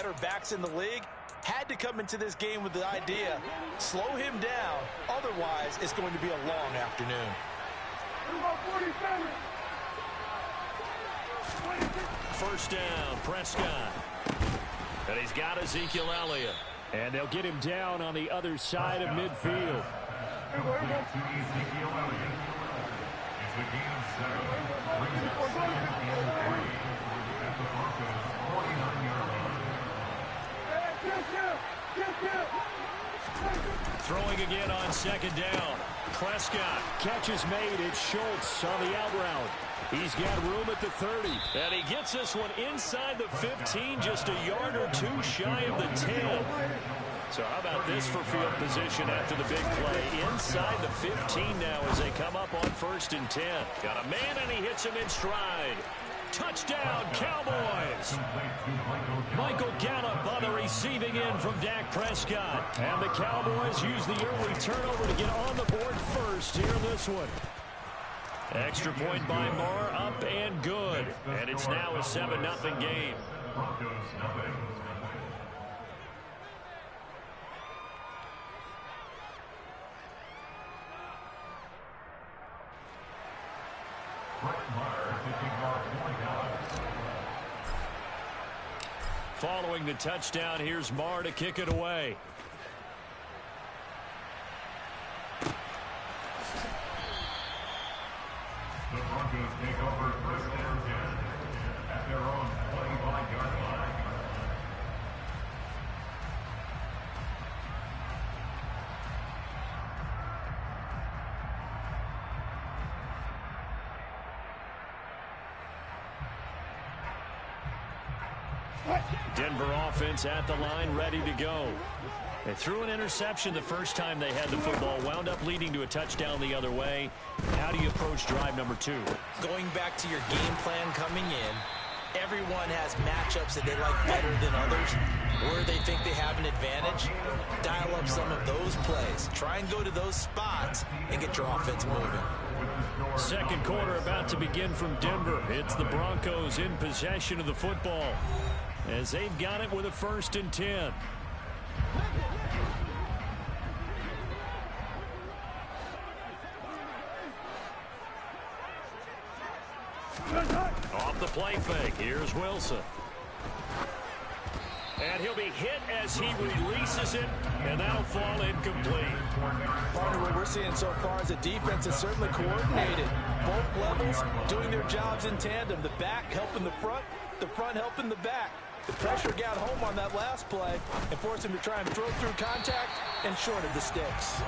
better backs in the league, had to come into this game with the idea, slow him down, otherwise it's going to be a long afternoon. First down, Prescott. And he's got Ezekiel Elliott. And they'll get him down on the other side of midfield. Throwing again on second down. Prescott. Catch is made. It's Schultz on the out route. He's got room at the 30. And he gets this one inside the 15, just a yard or two shy of the 10. So how about this for field position after the big play? Inside the 15 now as they come up on 1st and 10. Got a man, and he hits him in stride. Touchdown, Cowboys! Michael Gallup on the receiving end from Dak Prescott. And the Cowboys use the early turnover to get on the board first here in this one. Extra point by Marr, up and good. And it's now a 7-0 game. Following the touchdown, here's Marr to kick it away. The Broncos take over 1st and 10 at their own 25-yard line. Denver offense at the line, ready to go. They threw an interception the first time they had the football, wound up leading to a touchdown the other way. How do you approach drive number 2? Going back to your game plan coming in, everyone has matchups that they like better than others, where they think they have an advantage. Dial up some of those plays. Try and go to those spots and get your offense moving. Second quarter about to begin from Denver. It's the Broncos in possession of the football as they've got it with a 1st and 10. Off the play fake, here's Wilson. And he'll be hit as he releases it, and that'll fall incomplete. Partner, what we're seeing so far is the defense is certainly coordinated. Both levels doing their jobs in tandem. The back helping the front helping the back. The pressure got home on that last play and forced him to try and throw through contact and shorted the sticks.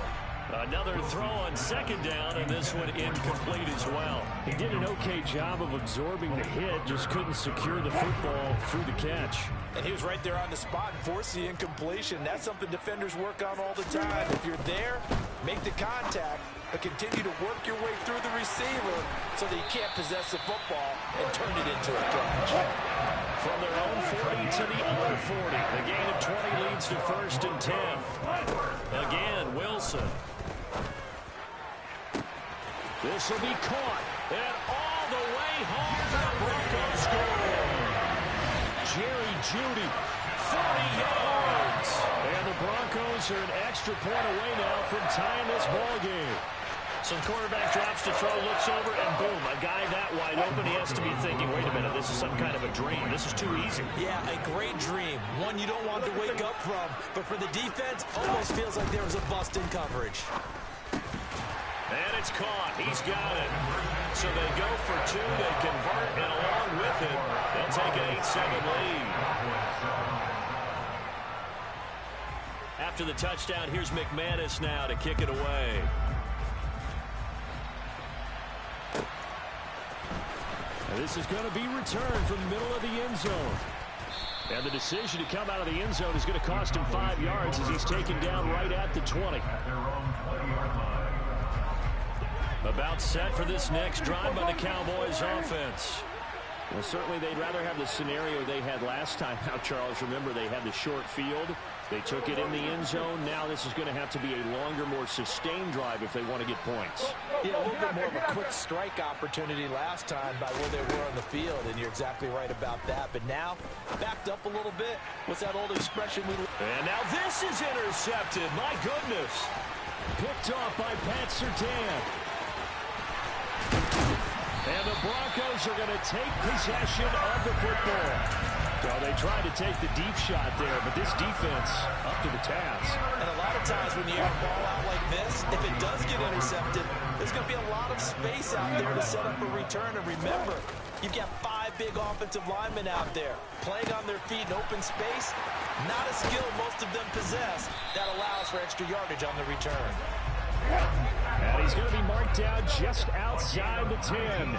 Another throw on second down, and this one incomplete as well. He did an okay job of absorbing the hit, just couldn't secure the football through the catch. And he was right there on the spot and forced the incompletion. That's something defenders work on all the time. If you're there, make the contact, but continue to work your way through the receiver so that you can't possess the football and turn it into a catch. From their own 40 to the other 40. The gain of 20 leads to 1st and 10. Again, Wilson. This will be caught. And all the way home, the Broncos score. Jerry Jeudy, 40 yards. And the Broncos are an extra point away now from tying this ball game. So the quarterback drops to throw, looks over, and boom, a guy that wide open, he has to be thinking, wait a minute, this is some kind of a dream. This is too easy. Yeah, a great dream. One you don't want to wake up from. But for the defense, almost feels like there was a bust in coverage. And it's caught. He's got it. So they go for 2. They convert, and along with it, they'll take an 8-7 lead. After the touchdown, here's McManus now to kick it away. This is going to be returned from the middle of the end zone. And the decision to come out of the end zone is going to cost him 5 yards as he's taken down right at the 20. About set for this next drive by the Cowboys offense. Well, certainly they'd rather have the scenario they had last time out, Charles. Remember, they had the short field. They took it in the end zone. Now this is going to have to be a longer, more sustained drive if they want to get points. Yeah, a little bit more of a quick strike opportunity last time by where they were on the field, and you're exactly right about that. But now, backed up a little bit. What's that old expression? And now this is intercepted. My goodness. Picked off by Pat Surtain. And the Broncos are going to take possession of the football. Well, they tried to take the deep shot there, but this defense up to the task. And a lot of times when you have a ball out like this, if it does get intercepted, there's going to be a lot of space out there to set up a return. And remember, you've got 5 big offensive linemen out there playing on their feet in open space. Not a skill most of them possess that allows for extra yardage on the return. And he's going to be marked down just outside the 10.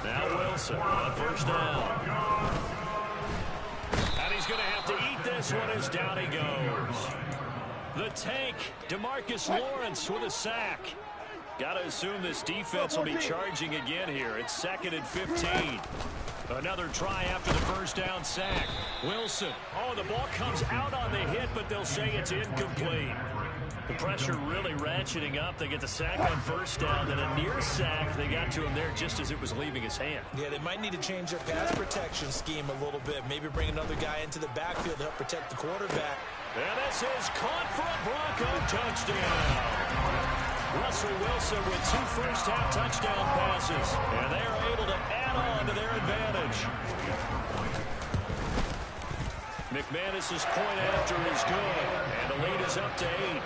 Now Wilson on first down. And he's going to have to eat this one as down he goes. The tank, DeMarcus Lawrence with a sack. Got to assume this defense will be charging again here. It's 2nd and 15. Another try after the first down sack. Wilson. Oh, the ball comes out on the hit, but they'll say it's incomplete. The pressure really ratcheting up. They get the sack on first down, then a near sack. They got to him there just as it was leaving his hand. Yeah, they might need to change their pass protection scheme a little bit. Maybe bring another guy into the backfield to help protect the quarterback. And this is caught for a Bronco touchdown. Russell Wilson with 2 first-half touchdown passes. And they are able to add on to their advantage. McManus's point after is good. And the lead is up to 8.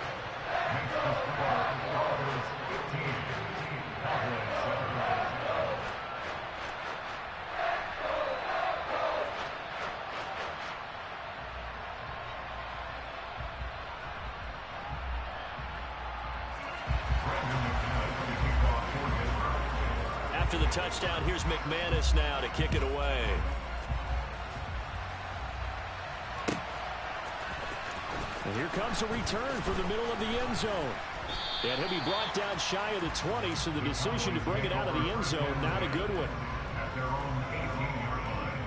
After the touchdown, here's McManus now to kick it away. And here comes a return from the middle of the end zone. And he'll be brought down shy of the 20, so the decision to bring it out of the end zone, not a good one. At their own 18-yard line.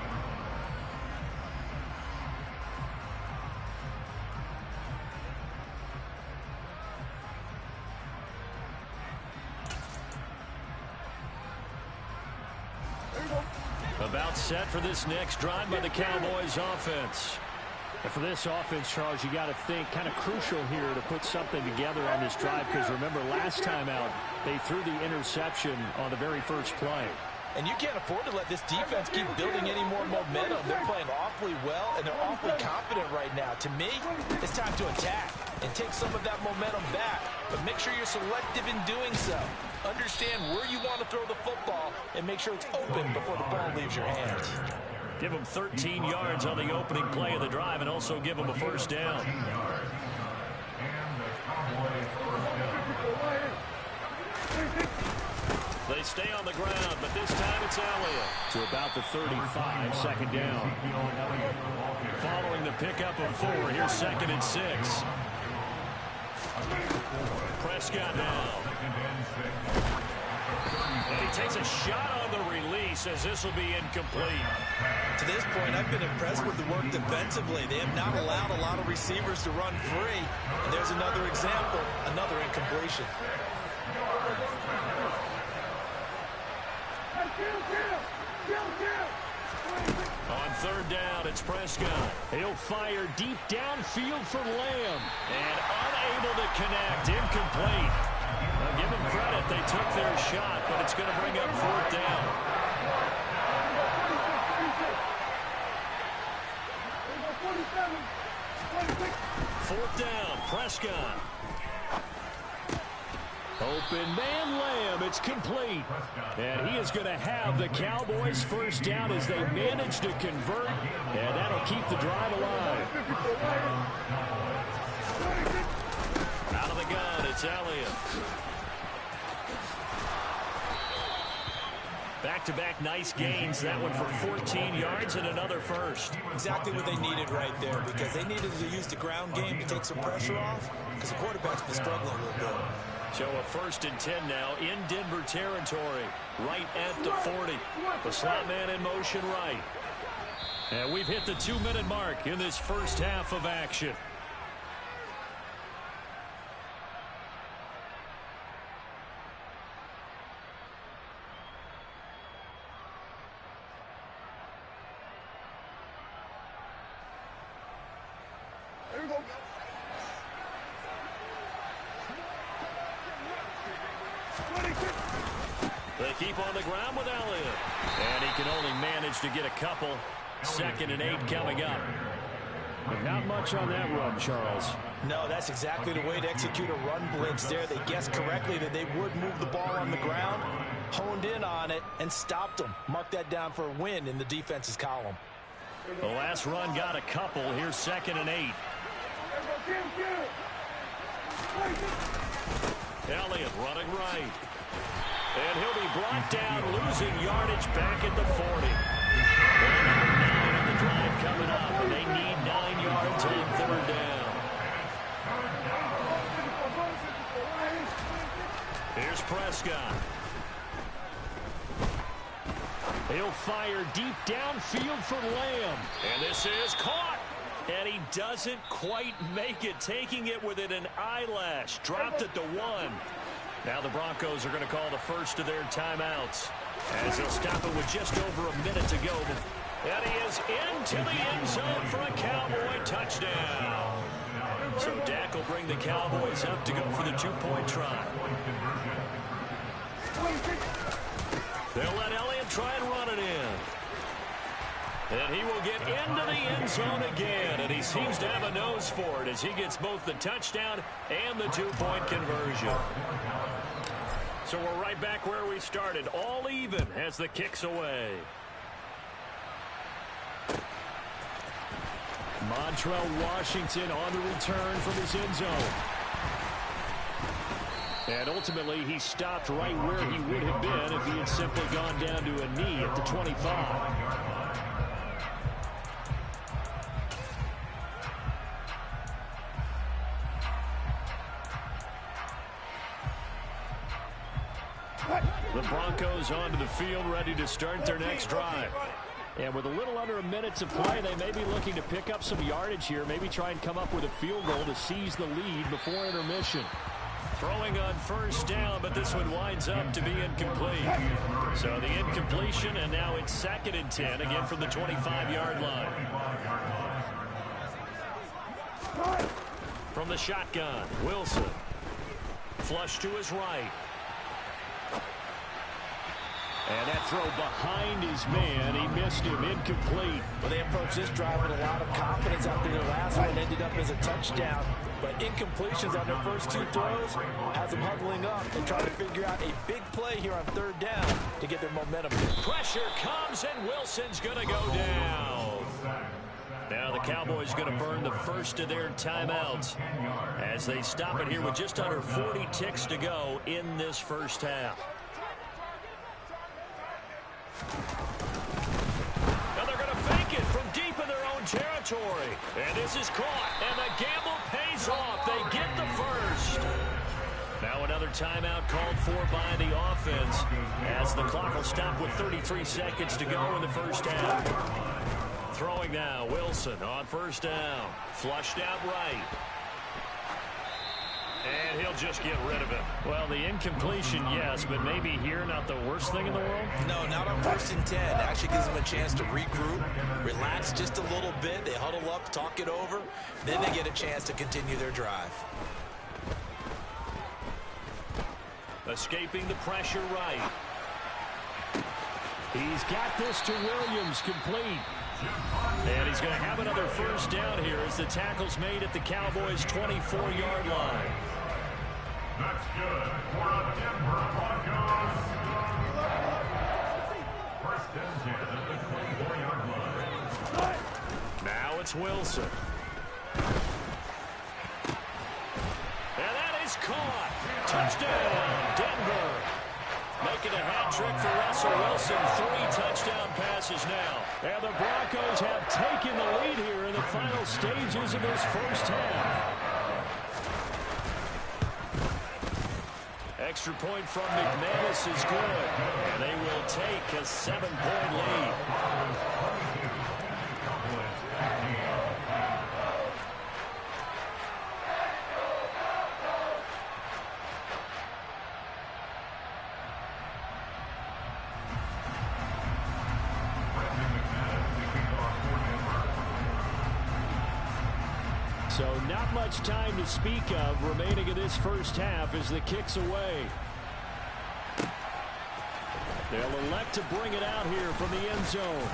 About set for this next drive by the Cowboys offense. And for this offense, Charles, you got to think kind of crucial here to put something together on this drive, because remember last time out they threw the interception on the very first play. And you can't afford to let this defense keep building any more momentum. They're playing awfully well, and they're awfully confident right now. To me, it's time to attack and take some of that momentum back. But make sure you're selective in doing so. Understand where you want to throw the football and make sure it's open before the ball leaves your hands. Give them 13 yards on the opening play of the drive and also give them a first down. They stay on the ground, but this time it's Elliott. To about the 35, 2nd down. Following the pickup of 4, here's 2nd and 6. Prescott now. And he takes a shot on the release as this will be incomplete. To this point, I've been impressed with the work defensively. They have not allowed a lot of receivers to run free. And there's another example, another incompletion. On 3rd down, it's Prescott. He'll fire deep downfield for Lamb. And unable to connect, incomplete. Now give them credit, they took their shot, but it's going to bring up 4th down. 4th down, Prescott. Open man Lamb, it's complete. And he is going to have the Cowboys first down as they manage to convert. And that'll keep the drive alive. Out of the gun, it's Elliott. Back-to-back nice gains. That one for 14 yards and another first. Exactly what they needed right there, because they needed to use the ground game to take some pressure off, because the quarterback's been struggling a little bit. So a 1st and 10 now in Denver territory, right at the 40. The slot man in motion right. And we've hit the 2-minute mark in this first half of action. They keep on the ground with Elliott. And he can only manage to get a couple. 2nd and 8 coming up. But not much on that run, Charles. No, that's exactly the way to execute a run blitz there. They guessed correctly that they would move the ball on the ground, honed in on it, and stopped them. Mark that down for a win in the defense's column. The last run got a couple. Here's 2nd and 8. Elliott running right. And he'll be brought down, losing yardage back at the 40. Number 9 on the drive coming up, and they need 9 yards on 3rd down. Here's Prescott. He'll fire deep downfield for Lamb. And this is caught. And he doesn't quite make it, taking it within an eyelash. Dropped at the 1. Now the Broncos are going to call the first of their timeouts, as they'll stop it with just over a minute to go. And he is into the end zone for a Cowboy touchdown. So Dak will bring the Cowboys up to go for the 2-point try. They'll let Elliott try and run it in. And he will get into the end zone again, and he seems to have a nose for it as he gets both the touchdown and the 2-point conversion. So we're right back where we started, all even as the kick's away. Montrell Washington on the return from his end zone. And ultimately, he stopped right where he would have been if he had simply gone down to a knee at the 25. The Broncos onto the field, ready to start their next drive. And with a little under a minute to play, they may be looking to pick up some yardage here, maybe try and come up with a field goal to seize the lead before intermission. Throwing on 1st down, but this one winds up to be incomplete. So the incompletion, and now it's 2nd and 10, again from the 25-yard line. From the shotgun, Wilson. Flush to his right. And that throw behind his man, he missed him, incomplete. Well, they approached this drive with a lot of confidence after their last one ended up as a touchdown. But incompletions on their first 2 throws has them huddling up and trying to figure out a big play here on 3rd down to get their momentum. Pressure comes, and Wilson's going to go down. Now the Cowboys going to burn the first of their timeouts as they stop it here with just under 40 ticks to go in this first half. Now they're going to fake it from deep in their own territory. And this is caught. And the gamble pays off. They get the first. Now another timeout called for by the offense as the clock will stop with 33 seconds to go in the first half. Throwing now, Wilson on 1st down. Flushed out right. And he'll just get rid of it. Well, the incompletion, yes, but maybe here not the worst thing in the world? No, not on 1st and 10. It actually gives them a chance to regroup, relax just a little bit. They huddle up, talk it over. Then they get a chance to continue their drive. Escaping the pressure right. He's got this to Williams, complete. And he's going to have another 1st down here as the tackle's made at the Cowboys' 24-yard line. That's good for a Denver Broncos. 1st and 10 at the 24-yard line. Now it's Wilson. And that is caught. Touchdown, Denver. Making a hat trick for Russell Wilson. 3 touchdown passes now. And the Broncos have taken the lead here in the final stages of this first half. Extra point from McManus is good, and they will take a 7-point lead. So not much time to speak of remaining in this first half as the kick's away. They'll elect to bring it out here from the end zone.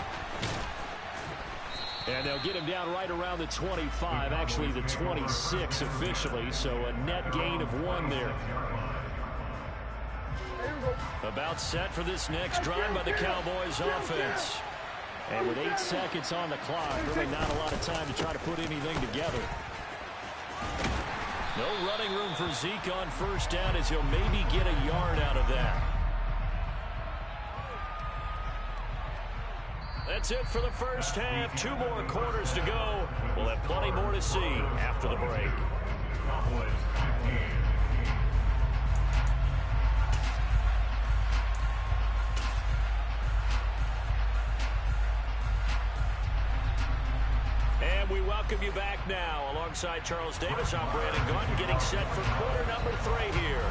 And they'll get him down right around the 25, actually the 26 officially, so a net gain of 1 there. About set for this next drive by the Cowboys offense. And with 8 seconds on the clock, really not a lot of time to try to put anything together. No running room for Zeke on first down as he'll maybe get a yard out of that. That's it for the first half. 2 more quarters to go. We'll have plenty more to see after the break. And we welcome you back now. Alongside Charles Davis, I'm Brandon Gaudin, getting set for quarter number 3 here.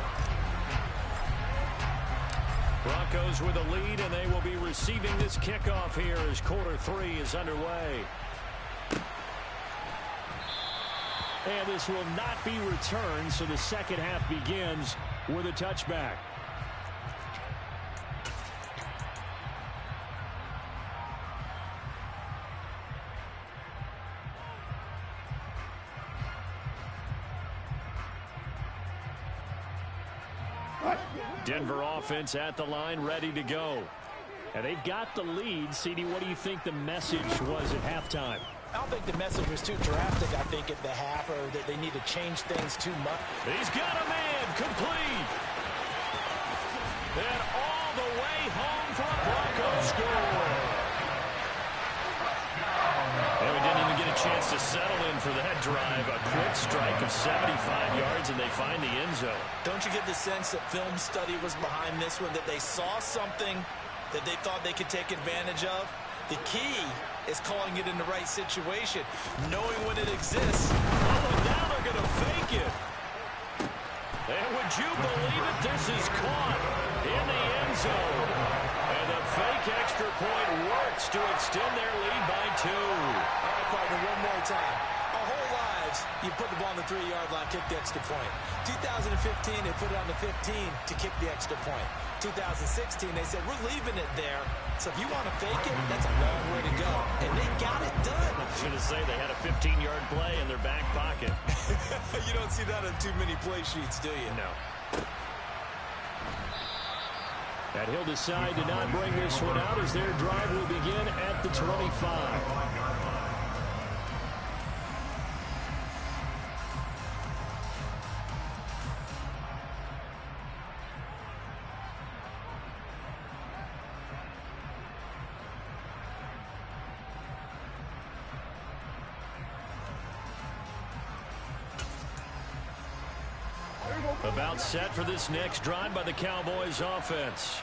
Broncos with a lead, and they will be receiving this kickoff here as quarter 3 is underway. And this will not be returned, so the second half begins with a touchback. Denver offense at the line, ready to go. And they've got the lead. CD, what do you think the message was at halftime? I don't think the message was too drastic, I think, at the half, or that they need to change things too much. He's got a man, complete. And all the way home for a Broncos score. And we didn't even get a chance to settle in for that drive. A quick strike of 75 yards, and they find the end zone. Don't you get the sense that film study was behind this one, that they saw something that they thought they could take advantage of? The key is calling it in the right situation, knowing when it exists. Oh, and now they're going to fake it. And would you believe it? This is caught in the end zone. And the fake extra point works to extend their lead by 2. All right, partner, one more time. Our whole lives, you put the ball on the 3-yard line, kick the extra point. 2015, they put it on the 15 to kick the extra point. 2016, they said, we're leaving it there. So if you want to fake it, that's a long way to go. And they got it done. I was going to say they had a 15-yard play in their back pocket. You don't see that on too many play sheets, do you? No. And he'll decide to not bring this one out as their drive will begin at the 25. About set for this next drive by the Cowboys offense.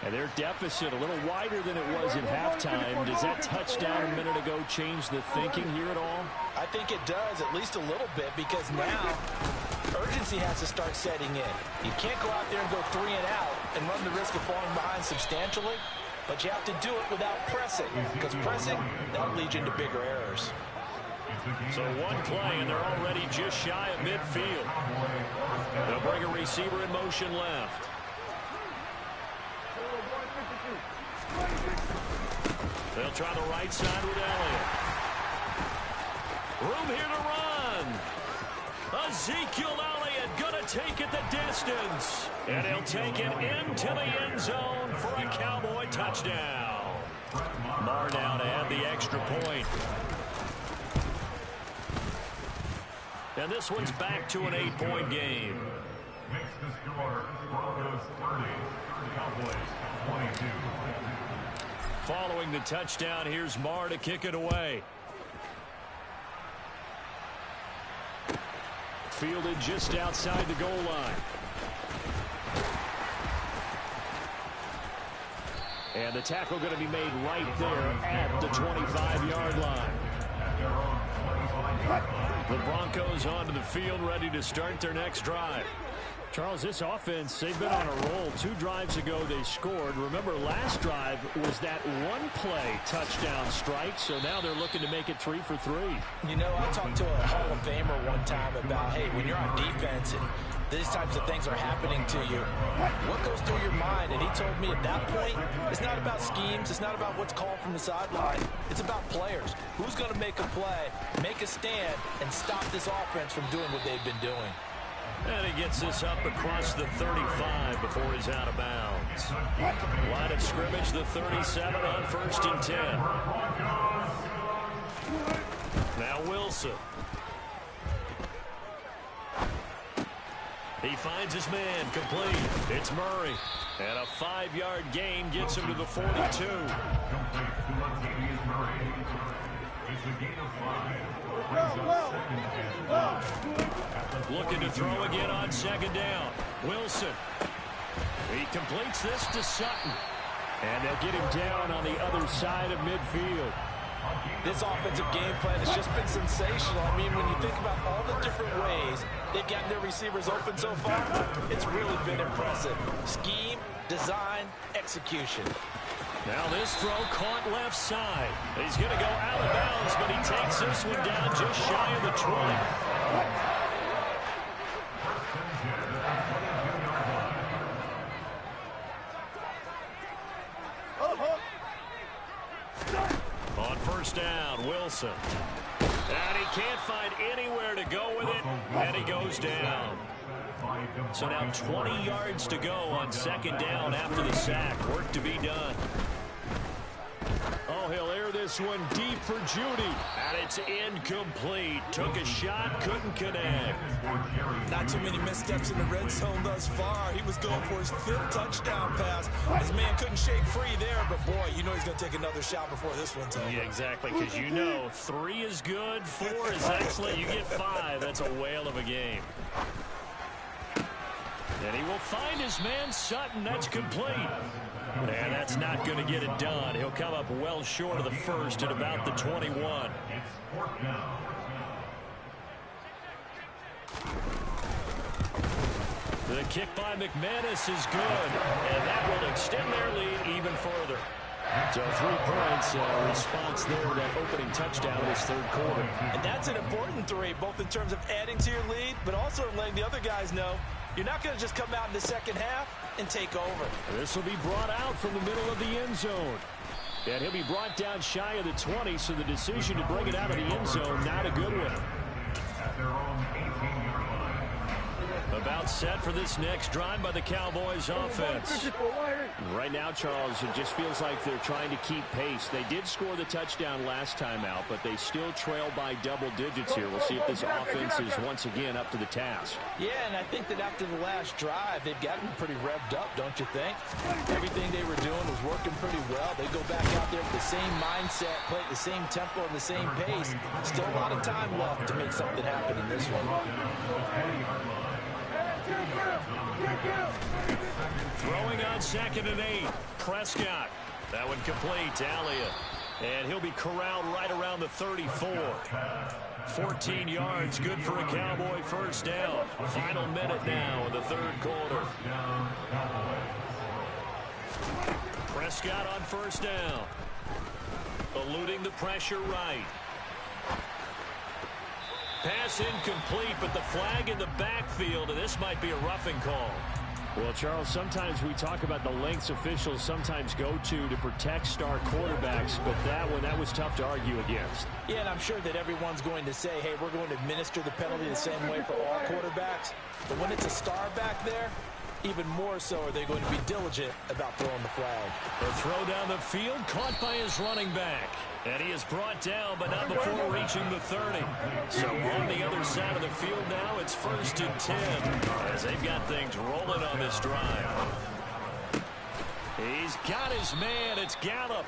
And their deficit a little wider than it was at halftime. Does that touchdown a minute ago change the thinking here at all? I think it does, at least a little bit, because now urgency has to start setting in. You can't go out there and go 3 and out and run the risk of falling behind substantially, but you have to do it without pressing, because pressing, that'll lead you into bigger errors. So one play, and they're already just shy of midfield. They'll bring a receiver in motion left. They'll try the right side with Elliott. Room here to run. Ezekiel Elliott going to take it the distance. And he'll take it into the end zone for a Cowboy touchdown. Marr now to add the extra point. And this one's back to an 8-point game. Makes the score Broncos 30, Cowboys 22. Following the touchdown, here's Marr to kick it away. Fielded just outside the goal line. And the tackle going to be made right there at the 25-yard line. The Broncos onto the field, ready to start their next drive. Charles, this offense, they've been on a roll. 2 drives ago, they scored. Remember, last drive was that one-play touchdown strike, so now they're looking to make it 3 for 3. You know, I talked to a Hall of Famer one time about, hey, when you're on defense and these types of things are happening to you, what goes through your mind? And he told me at that point, it's not about schemes. It's not about what's called from the sideline. It's about players. Who's going to make a play, make a stand, and stop this offense from doing what they've been doing? And he gets this up across the 35 before he's out of bounds. Line of scrimmage, the 37 on 1st and 10. Now Wilson. He finds his man, complete. It's Murray. And a 5-yard gain gets him to the 42. It's a gain of 5. Looking to throw again on 2nd down. Wilson. He completes this to Sutton. And they'll get him down on the other side of midfield. This offensive game plan has just been sensational. I mean, when you think about all the different ways they've gotten their receivers open so far, it's really been impressive. Scheme, design, execution. Now this throw caught left side. He's going to go out of bounds, but he takes this one down just shy of the 20. On 1st down, Wilson. And he can't find anywhere to go with it, and he goes down. So now 20 yards to go on 2nd down after the sack. Work to be done. Oh, he'll air this one deep for Judy. And it's incomplete. Took a shot, couldn't connect. Not too many missteps in the red zone thus far. He was going for his 5th touchdown pass. His man couldn't shake free there, but boy, you know he's going to take another shot before this one's over. Yeah, exactly, because you know 3 is good, 4 is excellent. You get 5. That's a whale of a game. And he will find his man Sutton. That's complete. And that's not going to get it done. He'll come up well short of the 1st at about the 21. The kick by McManus is good. And that will extend their lead even further. So 3 points response there to that opening touchdown in this 3rd quarter. And that's an important 3, both in terms of adding to your lead, but also letting the other guys know you're not going to just come out in the 2nd half and take over. This will be brought out from the middle of the end zone. And he'll be brought down shy of the 20, so the decision to bring it out of the end zone, not a good one. At their own 18-yard line. About set for this next drive by the Cowboys offense. Right now, Charles, it just feels like they're trying to keep pace. They did score the touchdown last time out, but they still trail by double digits here. We'll see if this offense is once again up to the task. Yeah, and I think that after the last drive, they've gotten pretty revved up, don't you think? Everything they were doing was working pretty well. They go back out there with the same mindset, play at the same tempo and the same pace. Still a lot of time left to make something happen in this one. Throwing on 2nd and 8. Prescott. That one complete to Elliott. And he'll be corralled right around the 34. 14 yards, good for a Cowboy 1st down. Final minute now in the 3rd quarter. Prescott on 1st down. Eluding the pressure right. Pass incomplete, but the flag in the backfield, and this might be a roughing call. Well, Charles, sometimes we talk about the lengths officials sometimes go to protect star quarterbacks, but that was tough to argue against. Yeah, and I'm sure that everyone's going to say, hey, we're going to administer the penalty the same way for all quarterbacks. But when it's a star back there, even more so are they going to be diligent about throwing the flag. The throw down the field, caught by his running back. And he is brought down, but not before reaching the 30. So on the other side of the field now, it's 1st and 10 as they've got things rolling on this drive. He's got his man. It's Gallup.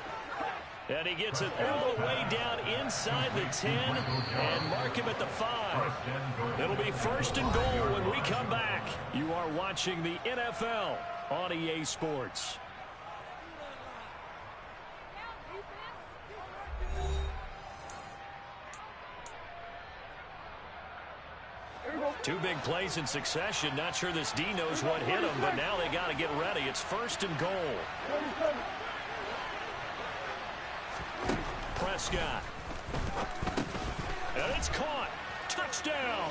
And he gets it all the way down inside the 10 and mark him at the 5. It'll be 1st and goal when we come back. You are watching the NFL on EA Sports. Two big plays in succession. Not sure this D knows what hit him, but now they got to get ready. It's 1st and goal. Prescott. And it's caught. Touchdown.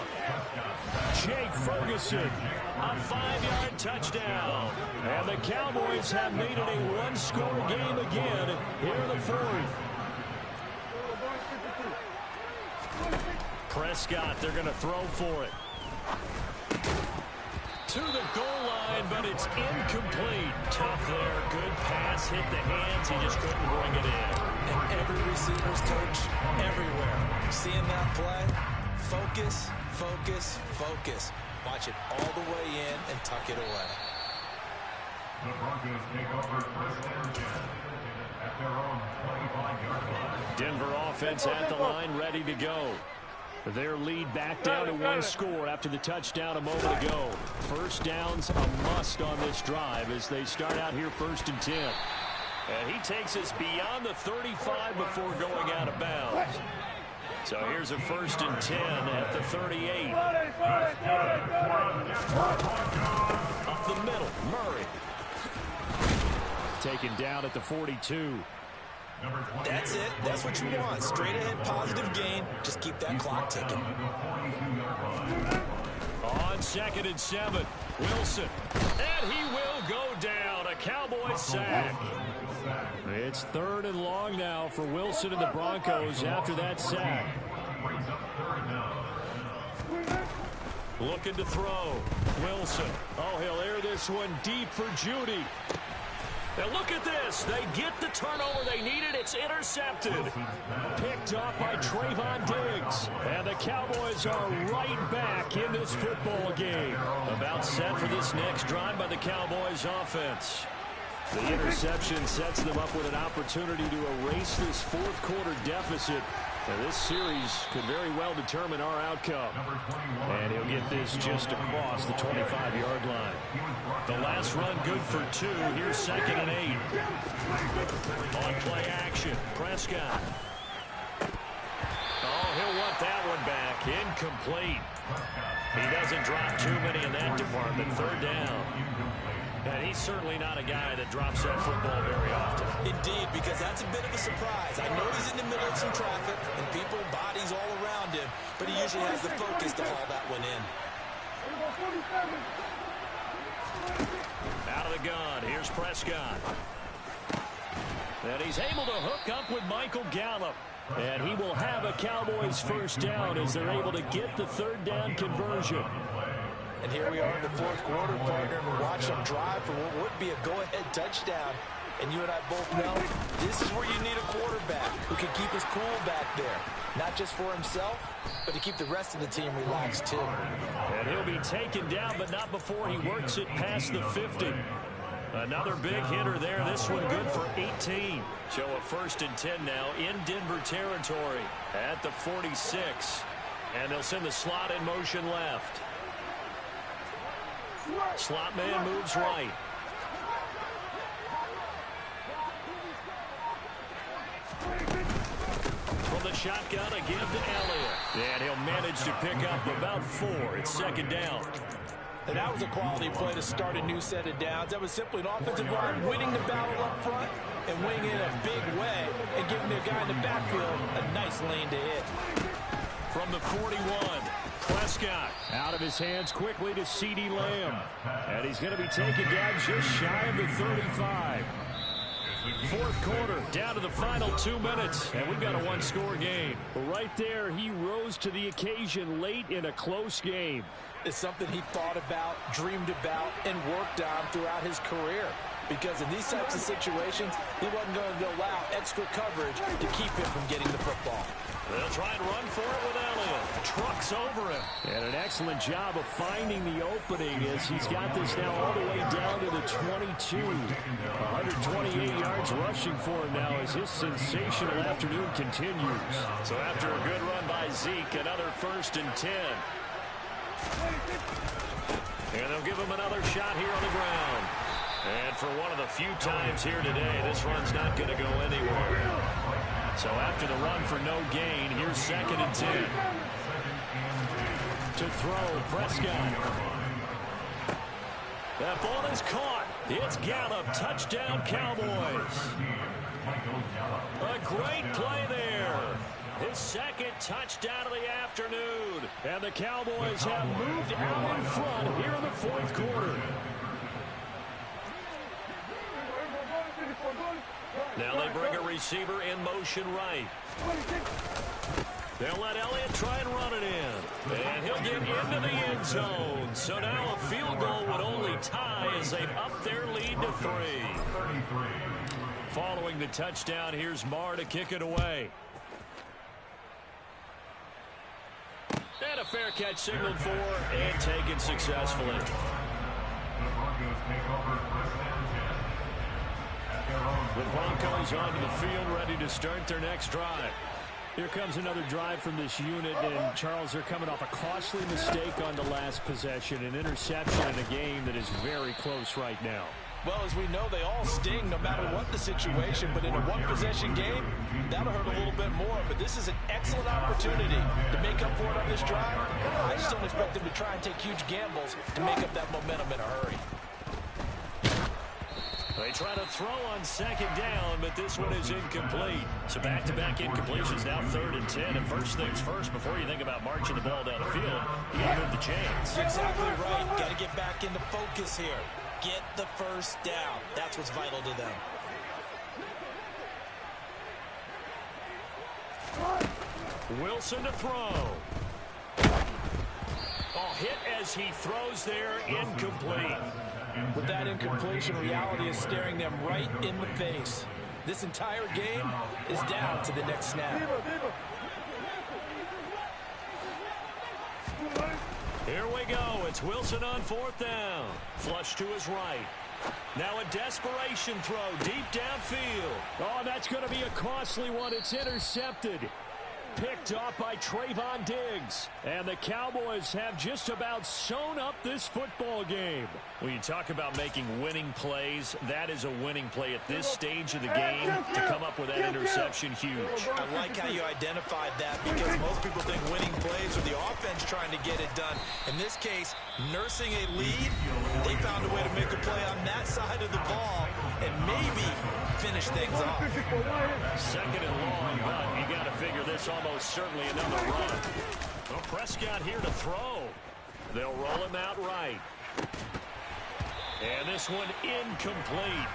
Jake Ferguson. A 5-yard touchdown. And the Cowboys have made it a one-score game again here in the 4th. Prescott, they're going to throw for it. To the goal line, but it's incomplete. Tough there. Good pass. Hit the hands. He just couldn't bring it in. And every receiver's coach everywhere. Seeing that play, focus, focus, focus. Watch it all the way in and tuck it away. The Broncos take over 1st and 10 at their own 25-yard line. Denver offense at the line, ready to go. Their lead back down to one score after the touchdown a moment ago. First down's a must on this drive as they start out here 1st and 10. And he takes us beyond the 35 before going out of bounds. So here's a 1st and 10 at the 38. Up the middle, Murray. Taken down at the 42. That's it. That's what you want. Straight ahead positive gain. Just keep that clock ticking. On 2nd and 7, Wilson. And he will go down. A Cowboy sack. It's 3rd and long now for Wilson and the Broncos after that sack. Looking to throw. Wilson. Oh, he'll air this one deep for Judy. Now look at this. They get the turnover they needed. It's intercepted. Picked up by Trayvon Diggs. And the Cowboys are right back in this football game. About set for this next drive by the Cowboys offense. The interception sets them up with an opportunity to erase this 4th quarter deficit. And this series could very well determine our outcome. And he'll get this just across the 25-yard line. The last run good for 2. Here's 2nd and 8. On play action, Prescott. Oh, he'll want that one back. Incomplete. He doesn't drop too many in that department. 3rd down. And he's certainly not a guy that drops that football very often. Indeed, because that's a bit of a surprise. I know he's in the middle of some traffic and people, bodies all around him, but he usually has the focus to haul that one in. Out of the gun, here's Prescott. And he's able to hook up with Michael Gallup. And he will have a Cowboys 1st down as they're able to get the 3rd down conversion. And here we are in the 4th quarter, partner, and we're watching them drive for what would be a go-ahead touchdown. And you and I both know this is where you need a quarterback who can keep his cool back there. Not just for himself, but to keep the rest of the team relaxed, too. And he'll be taken down, but not before he works it past the 50. Another big hitter there. This one good for 18. So a 1st and 10 now in Denver territory at the 46. And they'll send the slot in motion left. Slot man moves right. From the shotgun again to Elliott. And he'll manage to pick up about 4. It's 2nd down. And that was a quality play to start a new set of downs. That was simply an offensive line winning the battle up front and winning in a big way and giving their guy in the backfield a nice lane to hit. From the 41, Prescott out of his hands quickly to CeeDee Lamb. And he's going to be taken down just shy of the 35. 4th quarter, down to the final 2 minutes, and we've got a one-score game. Right there, he rose to the occasion late in a close game. It's something he thought about, dreamed about, and worked on throughout his career. Because in these types of situations, he wasn't going to allow extra coverage to keep him from getting the football. They'll try and run for it with Elliott. Trucks over him. And an excellent job of finding the opening as he's got this now all the way down to the 22. 128 yards rushing for him now as his sensational afternoon continues. So after a good run by Zeke, another 1st and 10. And they'll give him another shot here on the ground. And for one of the few times here today, this run's not going to go anywhere. So after the run for no gain, here's 2nd and 10. To throw, Prescott. That ball is caught. It's Gallup. Touchdown, Cowboys. A great play there. His second touchdown of the afternoon. And the Cowboys have moved out in front here in the fourth quarter. Now they bring a receiver in motion right. They'll let Elliott try and run it in. And he'll get into the end zone. So now a field goal would only tie as they've upped their lead to 3. Following the touchdown, here's Marr to kick it away. And a fair catch signaled for and taken successfully. The Broncos onto the field, ready to start their next drive. Here comes another drive from this unit, and Charles, they're coming off a costly mistake on the last possession, an interception in a game that is very close right now. Well, as we know, they all sting no matter what the situation, but in a one-possession game, that'll hurt a little bit more. But this is an excellent opportunity to make up for it on this drive. I just don't expect them to try and take huge gambles to make up that momentum in a hurry. They try to throw on second down, but this one is incomplete. So back-to-back incompletions, now 3rd and 10. And first things first, before you think about marching the ball down the field, you got to move the chains. Exactly right. Got to get back into focus here. Get the first down. That's what's vital to them. Wilson to throw. Oh, hit as he throws there, incomplete. With that incompletion, reality is staring them right in the face. This entire game is down to the next snap. Here we go. It's Wilson on 4th down. Flush to his right. Now a desperation throw deep downfield. Oh, that's going to be a costly one. It's intercepted. Picked off by Trayvon Diggs. And the Cowboys have just about sewn up this football game. When you talk about making winning plays, that is a winning play at this stage of the game. To come up with that interception, huge. I like how you identified that, because most people think winning plays are the offense trying to get it done. In this case, nursing a lead, they found a way to make a play on that side of the ball and maybe finish things off. 2nd and long, but you got to figure this almost certainly another run. Well, Prescott here to throw. They'll roll him out right. And this one incomplete.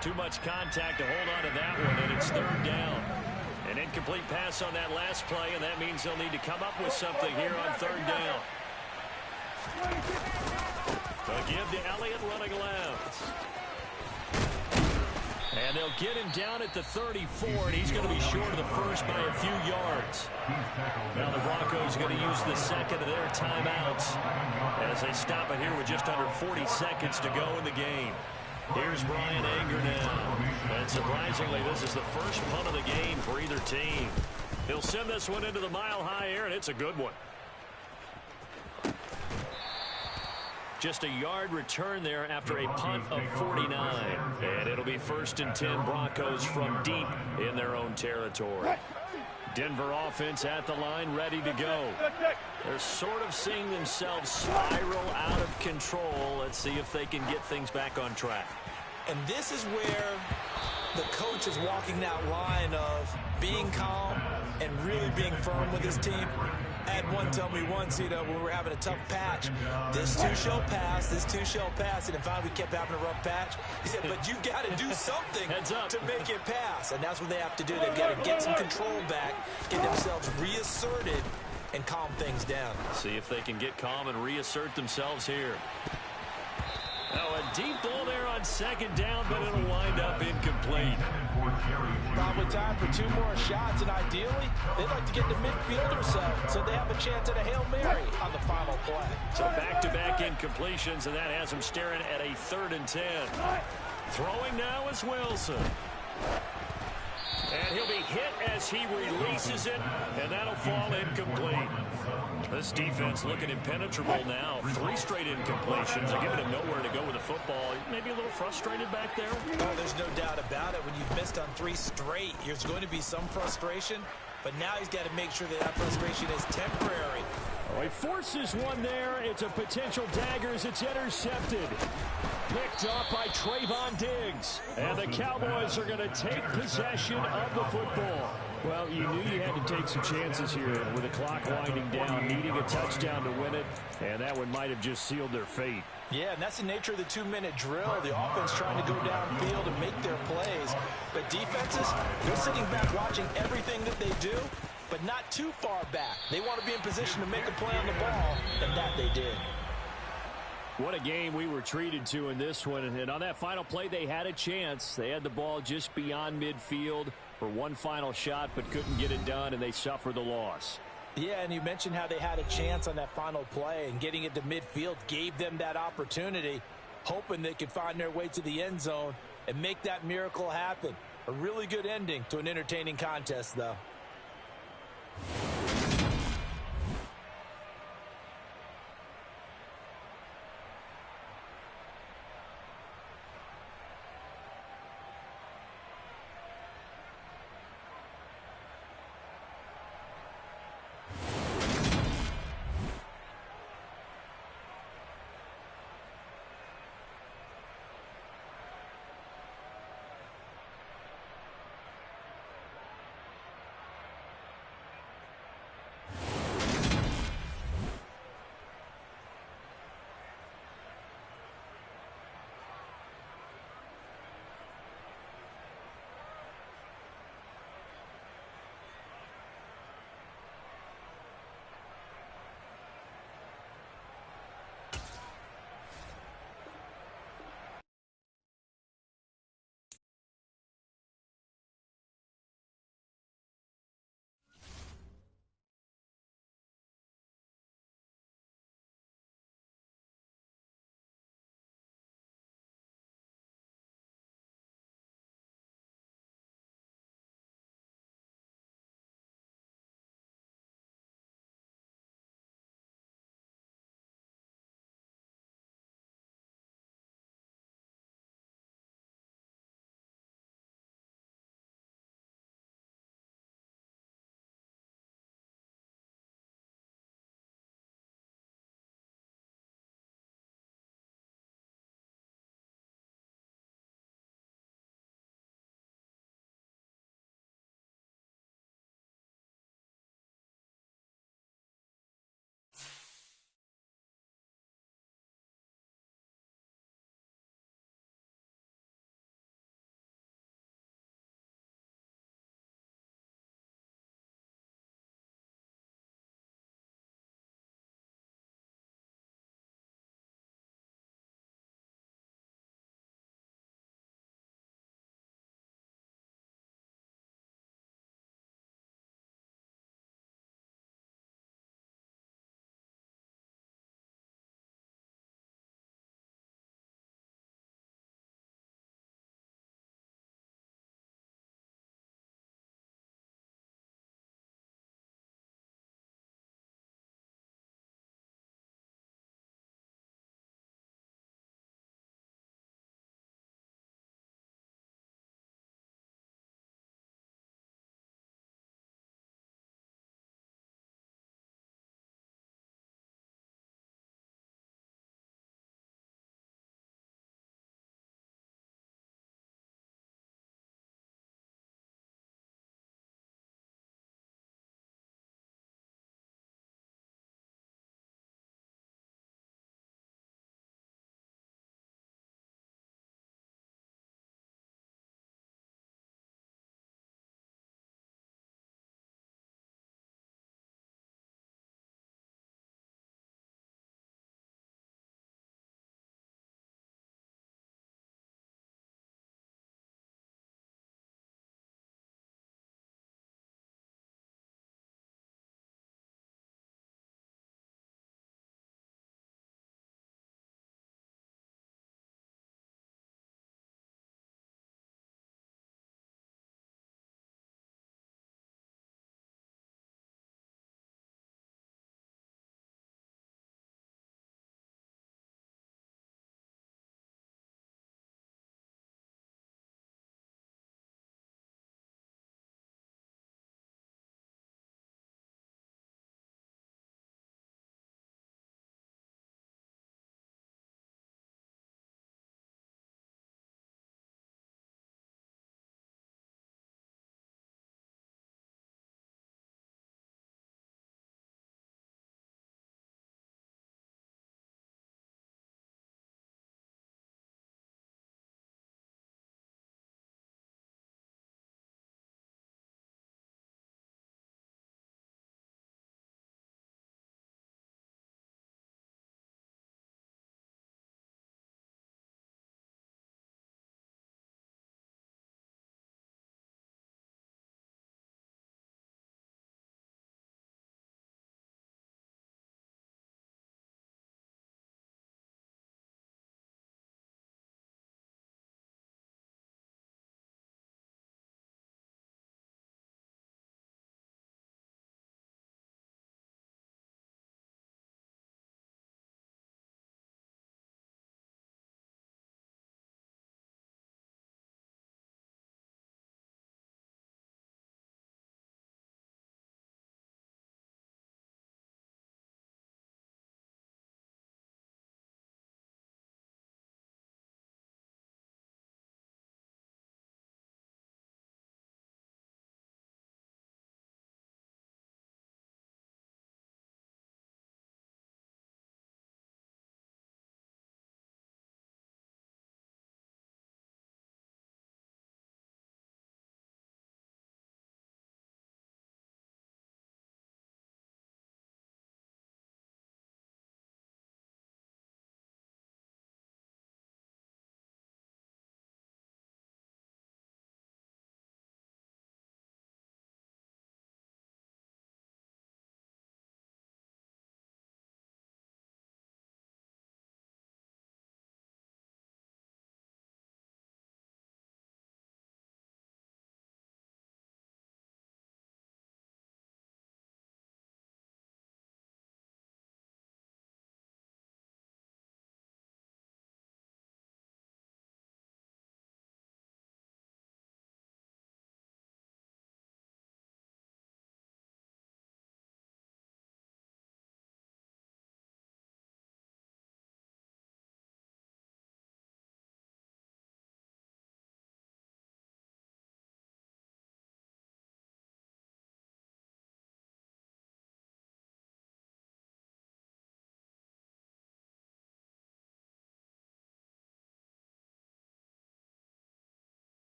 Too much contact to hold on to that one, and it's 3rd down. An incomplete pass on that last play, and that means they'll need to come up with something here on 3rd down. They'll give to Elliott running left. And they'll get him down at the 34, and he's going to be short of the first by a few yards. Now the Broncos are going to use the second of their timeouts as they stop it here with just under 40 seconds to go in the game. Here's Brian Anger now. And surprisingly, this is the first punt of the game for either team. He'll send this one into the mile-high air, and it's a good one. Just a yard return there after a punt of 49. And it'll be 1st and 10 Broncos from deep in their own territory. Denver offense at the line, ready to go. They're sort of seeing themselves spiral out of control. Let's see if they can get things back on track. And this is where the coach is walking that line of being calm and really being firm with his team. I had one tell me once, when we were having a tough patch, this too shall pass, this too shall pass. And if we kept having a rough patch, he said, but you got to do something to make it pass. And that's what they have to do. They've got to get some control back, get themselves reasserted, and calm things down. See if they can get calm and reassert themselves here. Oh, a deep ball there on 2nd down, but it'll wind up incomplete. Probably time for 2 more shots, and ideally, they'd like to get the midfield or so they have a chance at a Hail Mary on the final play. So back-to-back incompletions, and that has them staring at a 3rd and 10. Throwing now is Wilson. And he'll be hit as he releases it, and that'll fall incomplete. This defense looking impenetrable now. 3 straight incompletions. They're giving him nowhere to go with the football. Maybe a little frustrated back there. Oh, there's no doubt about it. When you've missed on 3 straight, there's going to be some frustration. but now he's got to make sure that that frustration is temporary. Oh, he forces one there. It's a potential dagger as it's intercepted. Picked up by Trayvon Diggs. And the Cowboys are going to take possession of the football. Well, you knew you had to take some chances here with the clock winding down, needing a touchdown to win it, and that one might have just sealed their fate. Yeah, and that's the nature of the 2-minute drill. The offense trying to go downfield and make their plays. But defenses, they're sitting back watching everything that they do, but not too far back. They want to be in position to make a play on the ball, and that they did. What a game we were treated to in this one. And on that final play, they had a chance. They had the ball just beyond midfield for one final shot, but couldn't get it done, and they suffered the loss. Yeah, and you mentioned how they had a chance on that final play, and getting it to midfield gave them that opportunity, hoping they could find their way to the end zone and make that miracle happen. A really good ending to an entertaining contest, though.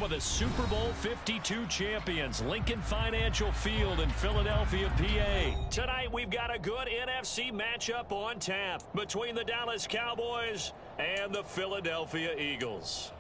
of the Super Bowl 52 champions, Lincoln Financial Field in Philadelphia, PA. Tonight, we've got a good NFC matchup on tap between the Dallas Cowboys and the Philadelphia Eagles.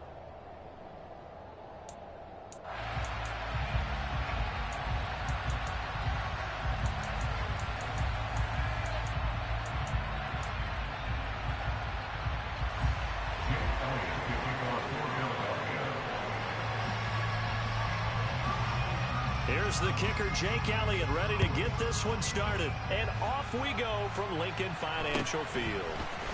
Here's the kicker, Jake Elliott, ready to get this one started. And off we go from Lincoln Financial Field.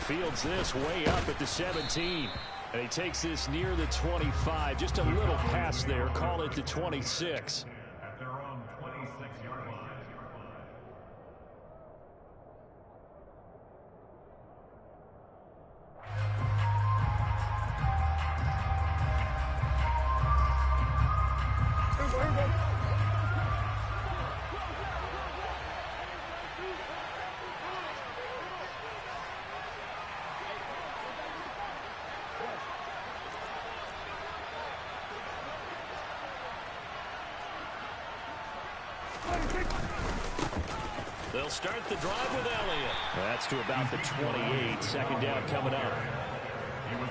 Fields this way up at the 17. And he takes this near the 25. Just a little pass there. Call it the 26. At their own 26-yard line. They'll start the drive with Elliott. That's to about the 28. Second down coming up.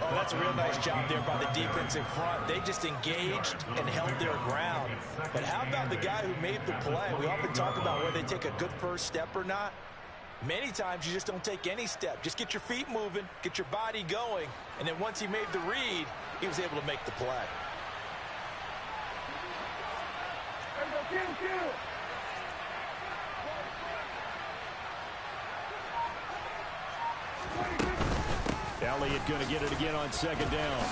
Oh, that's a real nice job there by the defense in front. They just engaged and held their ground. But how about the guy who made the play? We often talk about whether they take a good first step or not. Many times you just don't take any step. Just get your feet moving, get your body going, and then once he made the read, he was able to make the play. Elliott going to get it again on second down.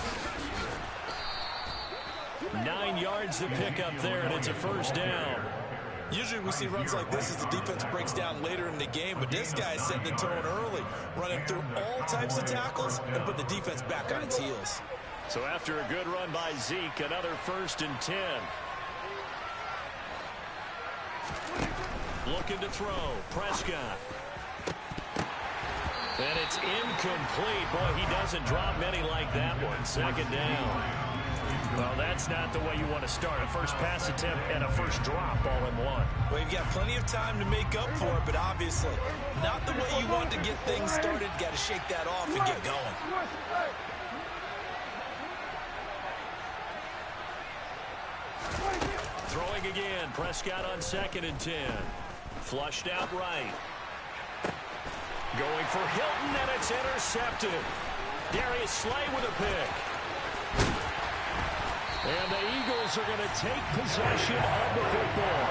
9 yards to pick up there, and it's a first down. Usually we see runs like this as the defense breaks down later in the game, but this guy is setting the tone early, running through all types of tackles and putting the defense back on its heels. So after a good run by Zeke, another 1st and 10. Looking to throw. Prescott. And it's incomplete. Boy, he doesn't drop many like that one. Second down. Well, that's not the way you want to start. A first pass attempt and a first drop all in one. Well, you've got plenty of time to make up for it, but obviously not the way you want to get things started. Got to shake that off and get going. Throwing again. Prescott on 2nd and 10. Flushed out right. Going for Hilton, and it's intercepted. Darius Slay with a pick. And the Eagles are going to take possession of the football.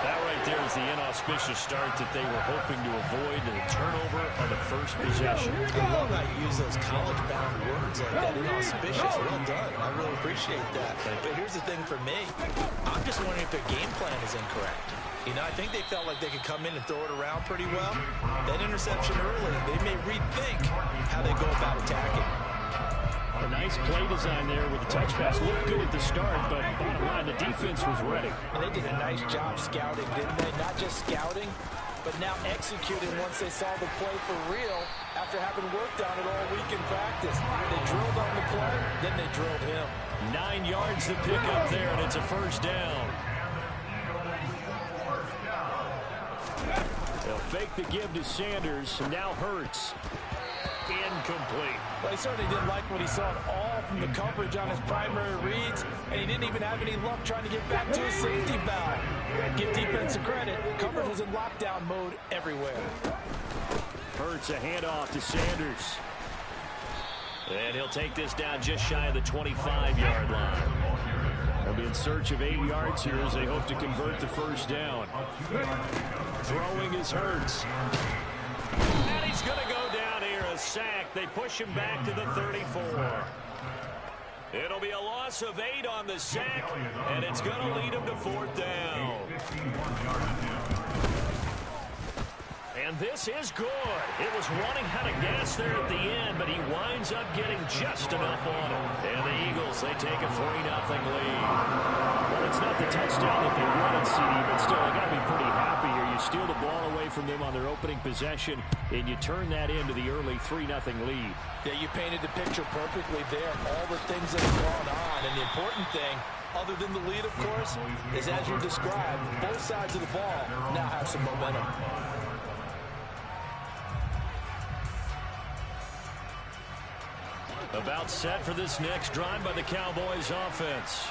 That right there is the inauspicious start that they were hoping to avoid, the turnover on the first possession. I love how you use those college-bound words like that, inauspicious. Well done. I really appreciate that. But here's the thing for me. I'm just wondering if their game plan is incorrect. You know, I think they felt like they could come in and throw it around pretty well. That interception early, they may rethink how they go about attacking. A nice play design there with the touch pass. Looked good at the start, but bottom line, the defense was ready. And they did a nice job scouting, didn't they? Not just scouting, but now executing once they saw the play for real after having worked on it all week in practice. They drilled on the play, then they drilled him. 9 yards to pick up there, and it's a first down. They'll fake the give to Sanders, and now Hurts. Incomplete. Well, he certainly didn't like what he saw at all from the coverage on his primary reads, and he didn't even have any luck trying to get back to his safety valve. Give defense credit. Coverage was in lockdown mode everywhere. Hurts a handoff to Sanders. And he'll take this down just shy of the 25-yard line. They'll be in search of 8 yards here as they hope to convert the first down. Throwing is Hurts. And he's going to go down here, a sack. They push him back to the 34. It'll be a loss of 8 on the sack, and it's going to lead him to 4th down. And this is good. It was running out of gas there at the end, but he winds up getting just enough on it. And the Eagles, they take a 3-0 lead. Well, it's not the touchdown that they wanted, CD, but still, they got to be pretty happy here. You You steal the ball away from them on their opening possession, and you turn that into the early 3-0 lead. Yeah, you painted the picture perfectly there. All the things that have gone on. And the important thing, other than the lead, of course, is as you described, both sides of the ball now have some momentum. About set for this next drive by the Cowboys offense.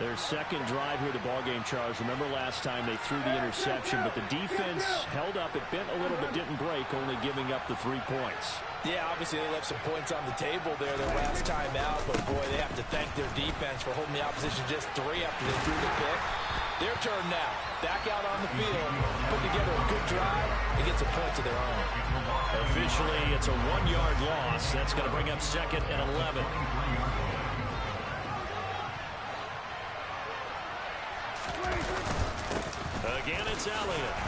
Their second drive here, the ballgame, Charles. Remember last time they threw the interception, but the defense held up. It bent a little bit, didn't break, only giving up the 3 points. Yeah, obviously they left some points on the table there their last time out, but boy, they have to thank their defense for holding the opposition just 3 after they threw the pick. Their turn now. Back out on the field, put together a good drive, and get some points of their own. Officially, it's a 1-yard loss. That's going to bring up 2nd and 11. Again, it's Elliott.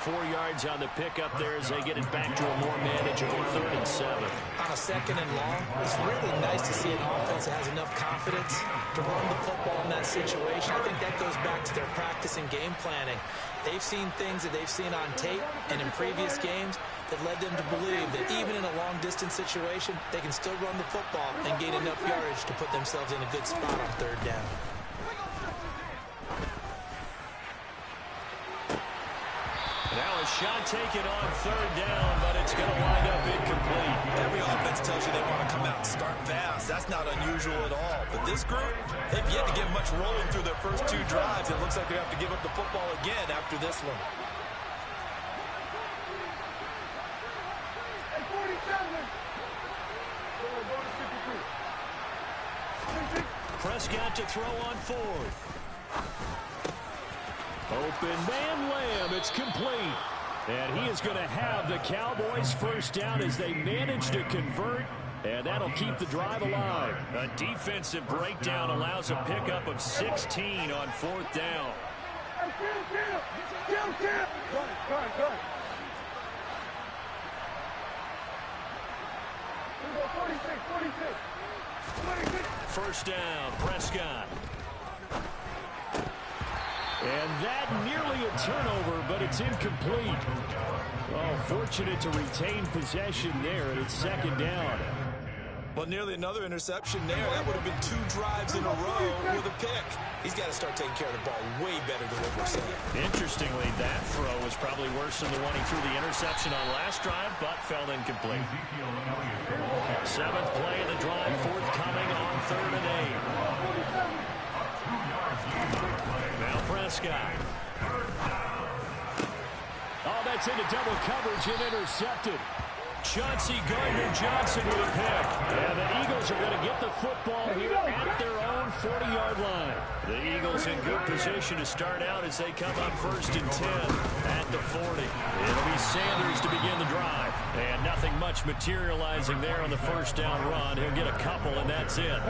4 yards on the pickup there as they get it back to a more manageable 3rd and 7. On a 2nd and long, it's really nice to see an offense that has enough confidence to run the football in that situation. I think that goes back to their practice and game planning. They've seen things that they've seen on tape and in previous games that led them to believe that even in a long-distance situation, they can still run the football and gain enough yardage to put themselves in a good spot on 3rd down. Now a shot taken on 3rd down, but it's going to wind up incomplete. Every offense tells you they want to come out and start fast. That's not unusual at all. But this group, they've yet to get much rolling through their first 2 drives. It looks like they have to give up the football again after this one. Prescott to throw on 4th. Open man Lamb, it's complete. And he is going to have the Cowboys first down as they manage to convert, and that'll keep the drive alive. A defensive breakdown allows a pickup of 16 on 4th down. First down, Prescott. And that nearly a turnover, but it's incomplete. Oh, fortunate to retain possession there, and it's 2nd down. Well, nearly another interception there. That would have been 2 drives in a row with a pick. He's got to start taking care of the ball way better than what we're seeing. Interestingly, that throw was probably worse than the one he threw the interception on last drive, but fell incomplete. 7th play of the drive, forthcoming on 3rd and 8. Now Prescott. Oh, that's into double coverage and intercepted. Chauncey Gardner-Johnson with a pick. And the Eagles are going to get the football here at their own 40-yard line. The Eagles in good position to start out as they come up 1st and 10 at the 40. It'll be Sanders to begin the drive. And nothing much materializing there on the first down run. He'll get a couple, and that's it.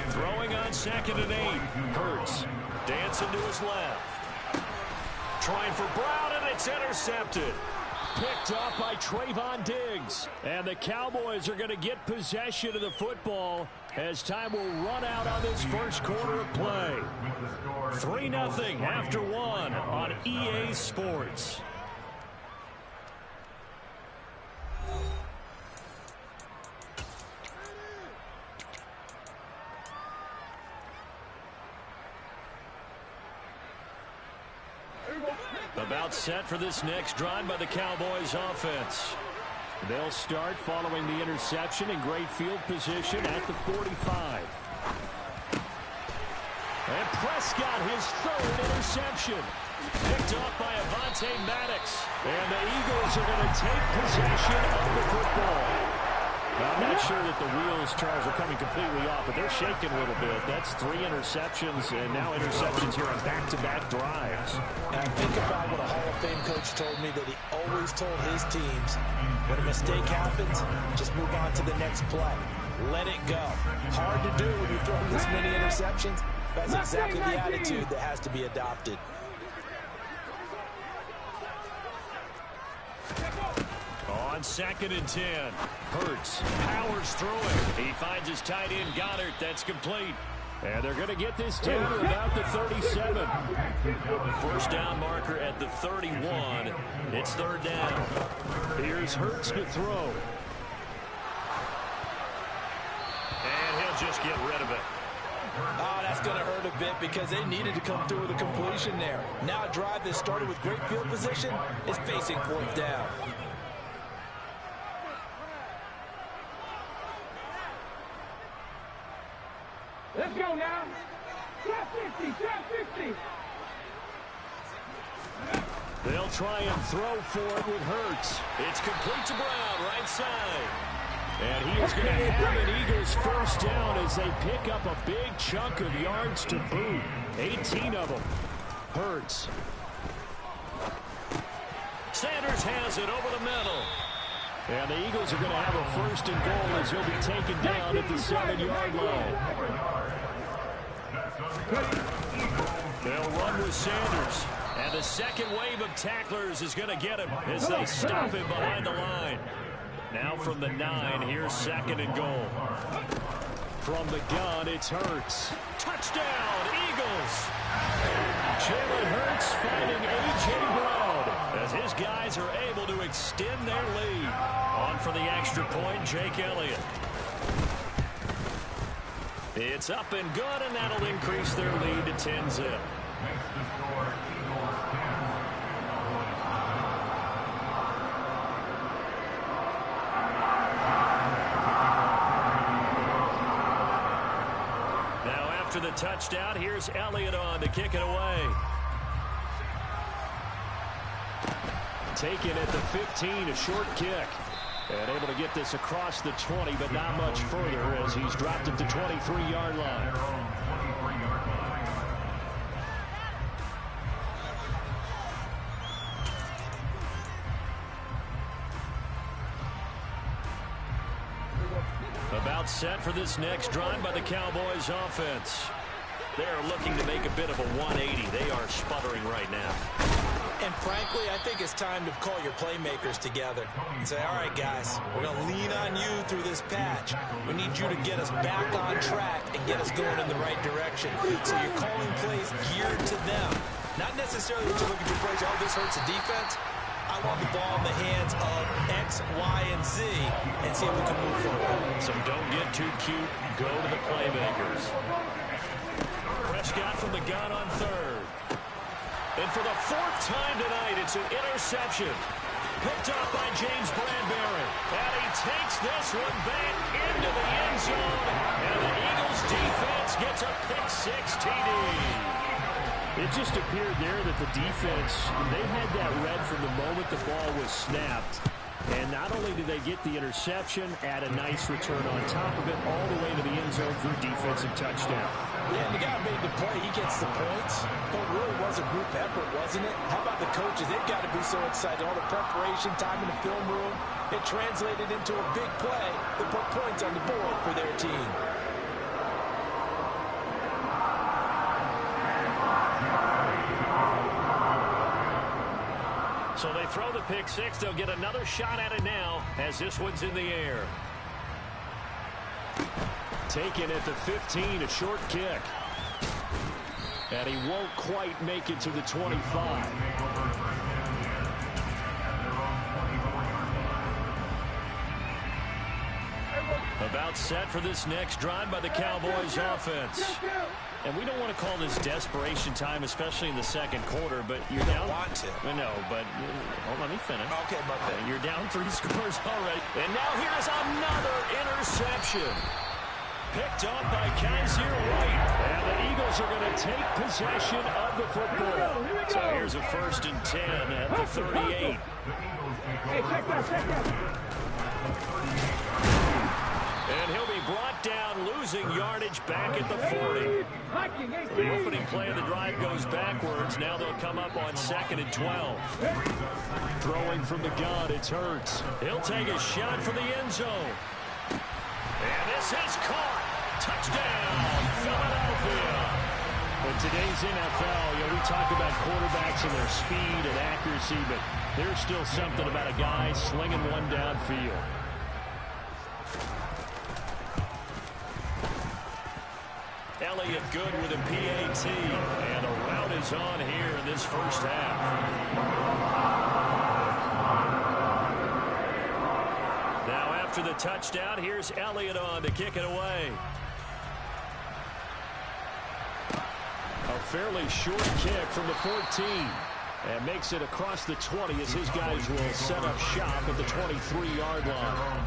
Throwing on 2nd and 8. Hurts. Dancing to his left. Trying for Brown, and it's intercepted. Picked up by Trayvon Diggs. And the Cowboys are going to get possession of the football as time will run out on this first quarter of play. 3-0 after 1 on EA Sports. About set for this next drive by the Cowboys offense. They'll start following the interception in great field position at the 45. And Prescott, his 3rd interception. Picked off by Avonte Maddox. And the Eagles are going to take possession of the football. Now, I'm not sure that the wheels, Charles, are coming completely off, but they're shaking a little bit. That's 3 interceptions, and now interceptions here on back-to-back drives. And I think about what a Hall of Fame coach told me, that he always told his teams, when a mistake happens, just move on to the next play. Let it go. Hard to do when you're throwing this many interceptions. That's exactly the attitude that has to be adopted. On on 2nd and 10. Hurts powers through it. He finds his tight end, Goddard. That's complete. And they're going to get this down to about the 37. First down marker at the 31. It's 3rd down. Here's Hurts to throw. And he'll just get rid of it. Oh, that's going to hurt a bit because they needed to come through with a completion there. Now a drive that started with great field position is facing 4th down. Let's go now. Shot 50, shot 50. They'll try and throw for it with Hurts. It's complete to Brown, right side. And he is going to have an Eagles first down as they pick up a big chunk of yards to boot. 18 of them. Hurts. Sanders has it over the middle. And the Eagles are going to have a 1st and goal as he'll be taken down at the 7-yard line. They'll run with Sanders. And the second wave of tacklers is going to get him as they stop him behind the line. Now from the 9, here's 2nd and goal. From the gun, it's Hurts. Touchdown, Eagles! Jalen Hurts finding A.J. Brown as his guys are able to extend their lead. On for the extra point, Jake Elliott. It's up and good, and that'll increase their lead to 10-zip. After the touchdown, here's Elliott on to kick it away. Taken at the 15, a short kick. And able to get this across the 20, but not much further as he's dropped at the 23-yard line. About set for this next drive by the Cowboys offense. They're looking to make a bit of a 180. They are sputtering right now. And frankly, I think it's time to call your playmakers together and say, all right, guys, we're going to lean on you through this patch. We need you to get us back on track and get us going in the right direction. So you're calling plays geared to them. Not necessarily that you look at your plays, oh, this hurts the defense. I want the ball in the hands of X, Y, and Z and see if we can move forward. So don't get too cute. Go to the playmakers. Prescott from the gun on 3rd. And for the 4th time tonight, it's an interception. Picked up by James Bradbury. And he takes this one back into the end zone. And the Eagles defense gets a pick-6 TD. It just appeared there that the defense, they had that read from the moment the ball was snapped. And not only did they get the interception, add a nice return on top of it, all the way to the end zone for a defensive touchdown. Yeah, the guy made the play. He gets the points. But it really was a group effort, wasn't it? How about the coaches? They've got to be so excited. All the preparation, time in the film room, it translated into a big play that put points on the board for their team. So they throw the pick-6. They'll get another shot at it now as this one's in the air. Taken at the 15, a short kick. And he won't quite make it to the 25. About set for this next drive by the Cowboys offense. And we don't want to call this desperation time, especially in the second quarter, but you're down. Want to. No, but let me finish. Okay, my bad. You're down 3 scores already. And now here's another interception. Picked up by Kaiser White. And the Eagles are going to take possession of the football. So here's a 1st and 10 at the 38. Hey, check that. And he'll be brought down, losing yardage back at the 40. The opening play of the drive goes backwards. Now they'll come up on 2nd and 12. Throwing from the gun, it's Hurts. He'll take a shot for the end zone. And this is caught. Touchdown, Philadelphia. In today's NFL, we talk about quarterbacks and their speed and accuracy, but There's still something about a guy slinging one downfield. Elliott good with a PAT, and a rout is on here in this first half. Now after the touchdown, here's Elliott on to kick it away. A fairly short kick from the 14. And makes it across the 20 as his guys will set up shop at the 23-yard line.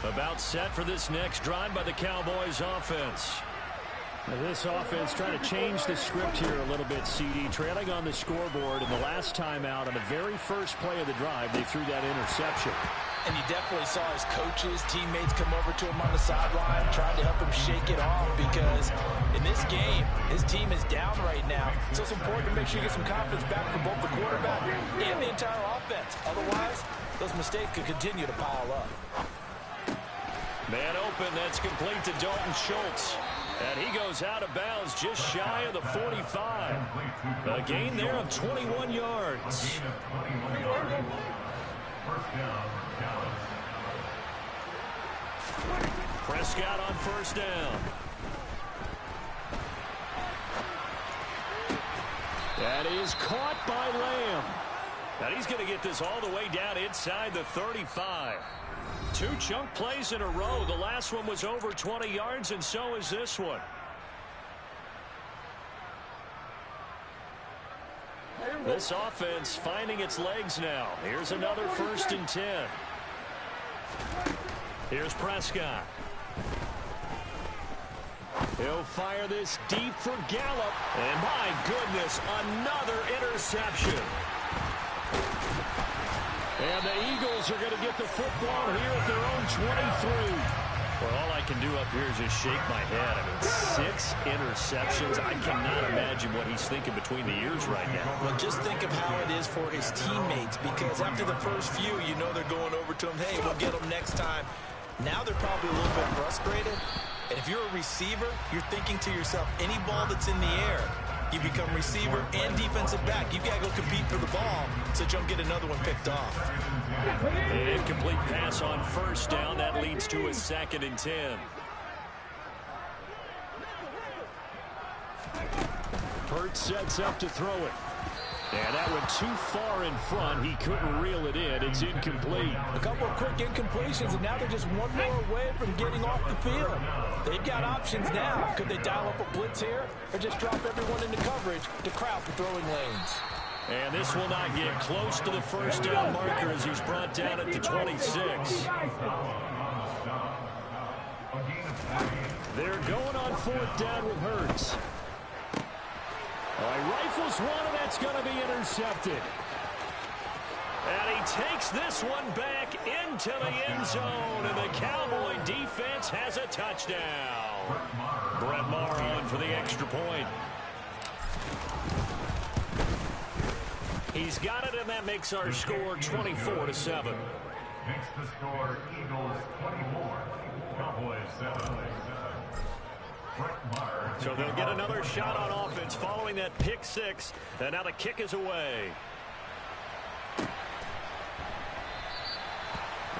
About set for this next drive by the Cowboys offense. Now this offense trying to change the script here a little bit, CD. Trailing on the scoreboard, and the last time out on the very first play of the drive, they threw that interception. And you definitely saw his coaches, teammates come over to him on the sideline, trying to help him shake it off, because in this game, his team is down right now. So it's important to make sure you get some confidence back from both the quarterback and the entire offense. Otherwise, those mistakes could continue to pile up. Man open, that's complete to Dalton Schultz. And he goes out of bounds just shy of the 45. A gain there of 21 yards. Prescott on first down. That is caught by Lamb. And he's going to get this all the way down inside the 35. Two chunk plays in a row. The last one was over 20 yards, and so is this one. This offense finding its legs now. Here's another 1st and 10. Here's Prescott. He'll fire this deep for Gallup. And my goodness, another interception. And the Eagles are going to get the football here at their own 23. Well, all I can do up here is just shake my head. I mean, 6 interceptions. I cannot imagine what he's thinking between the ears right now. Well, just think of how it is for his teammates, because after the first few, you know they're going over to him, hey, we'll get them next time. Now they're probably a little bit frustrated. And if you're a receiver, you're thinking to yourself, any ball that's in the air, you become receiver and defensive back. You've got to go compete for the ball so you don't get another one picked off. An incomplete pass on first down. That leads to a 2nd and 10. Hurts sets up to throw it. And that went too far in front. He couldn't reel it in. It's incomplete. A couple of quick incompletions, and now they're just one more away from getting off the field. They've got options now. Could they dial up a blitz here or just drop everyone into coverage to crowd the throwing lanes? And this will not get close to the first down marker as he's brought down at the 26. They're going on 4th down with Hurts. All right, rifles one, and that's going to be intercepted. And he takes this one back into the end zone, and the Cowboy defense has a touchdown. Brett Maher on for the extra point. He's got it, and that makes our score 24-7. Makes the score Eagles 24, Cowboys 7. So they'll get another shot on offense following that pick 6, and now the kick is away.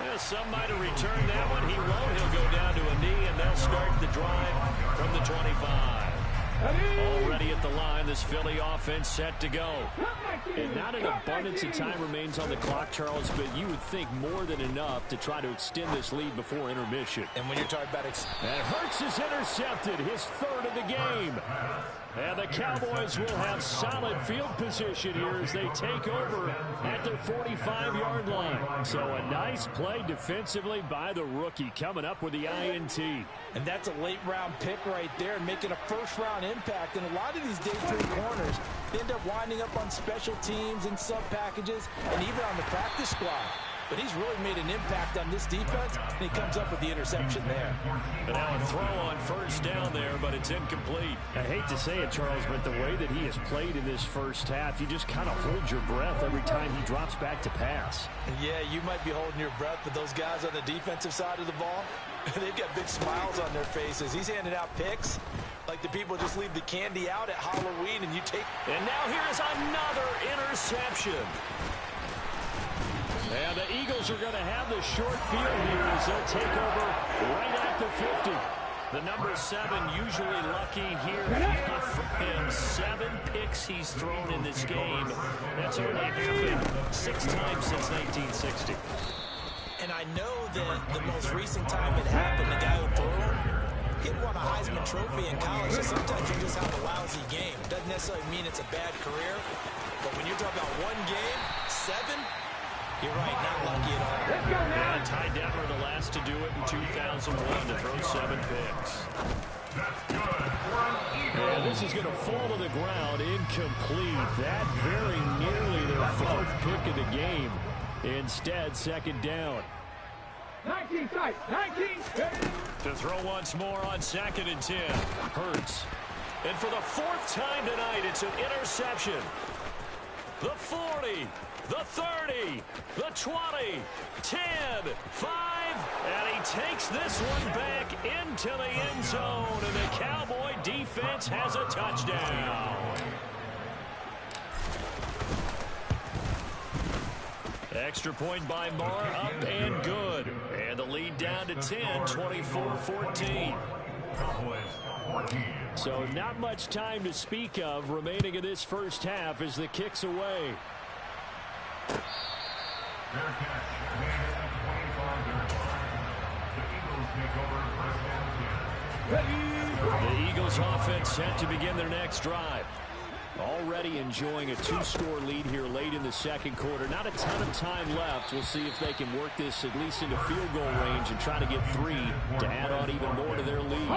Well, some might have returned that one. He won't. He'll go down to a knee, and they'll start the drive from the 25. Already at the line, this Philly offense set to go. And not an abundance of time remains on the clock, Charles, but you would think more than enough to try to extend this lead before intermission. And when you're talking about and Hurts is intercepted, his 3rd of the game. And the Cowboys will have solid field position here as they take over at their 45-yard line. So a nice play defensively by the rookie coming up with the INT. And that's a late-round pick right there, making a first-round impact. And a lot of these day 3 corners end up winding up on special teams and sub-packages and even on the practice squad. But he's really made an impact on this defense, and he comes up with the interception there. And now a throw on first down there, but it's incomplete. I hate to say it, Charles, but the way that he has played in this first half, you just kind of hold your breath every time he drops back to pass. Yeah, you might be holding your breath, but those guys on the defensive side of the ball, they've got big smiles on their faces. He's handing out picks. Like the people just leave the candy out at Halloween and you take... And now here is another interception. And the Eagles are going to have the short field here as they'll take over right at the 50. The number 7 usually lucky here. And 7 picks he's thrown in this game. That's only happened 6 times since 1960. And I know that the most recent time it happened, the guy who threw him, he won a Heisman Trophy in college. So sometimes you just have a lousy game. Doesn't necessarily mean it's a bad career. But when you're talking about one game, 7, you're right, not lucky at all. Let's go now. Yeah, Ty Detmer, the last to do it in 2001 to throw 7 picks. And this is going to fall to the ground, incomplete. That very nearly their 4th pick of the game. Instead, second down. 19 sight, 19. To throw once more on 2nd and 10. Hurts. And for the 4th time tonight, it's an interception. The 40, the 30, the 20, 10, 5, and he takes this one back into the end zone, and the Cowboy defense has a touchdown. Extra point by Marr, up and good. And the lead down to 10, 24-14. So not much time to speak of remaining in this first half as the kick's away. The Eagles offense set to begin their next drive. Already enjoying a 2-score lead here late in the second quarter. Not a ton of time left. We'll see if they can work this at least into field goal range and try to get 3 to add on even more to their lead.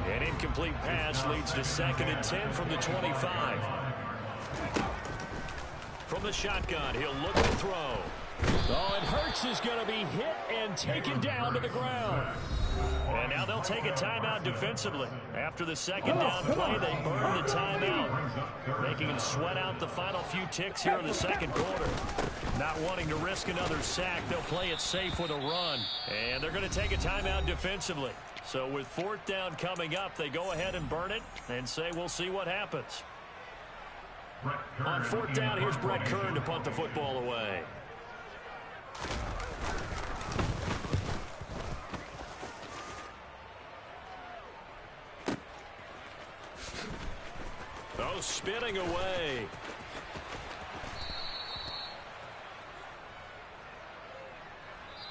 An incomplete pass leads to 2nd and 10 from the 25. From the shotgun, he'll look to throw. Oh, and Hurts is going to be hit and taken down to the ground. And now they'll take a timeout defensively. After the second down play, they burn the timeout, making them sweat out the final few ticks here in the second quarter. Not wanting to risk another sack, they'll play it safe with a run. And they're going to take a timeout defensively. So with 4th down coming up, they go ahead and burn it and say we'll see what happens. On 4th down, here's Brett Kern to punt the football away. Oh, spinning away.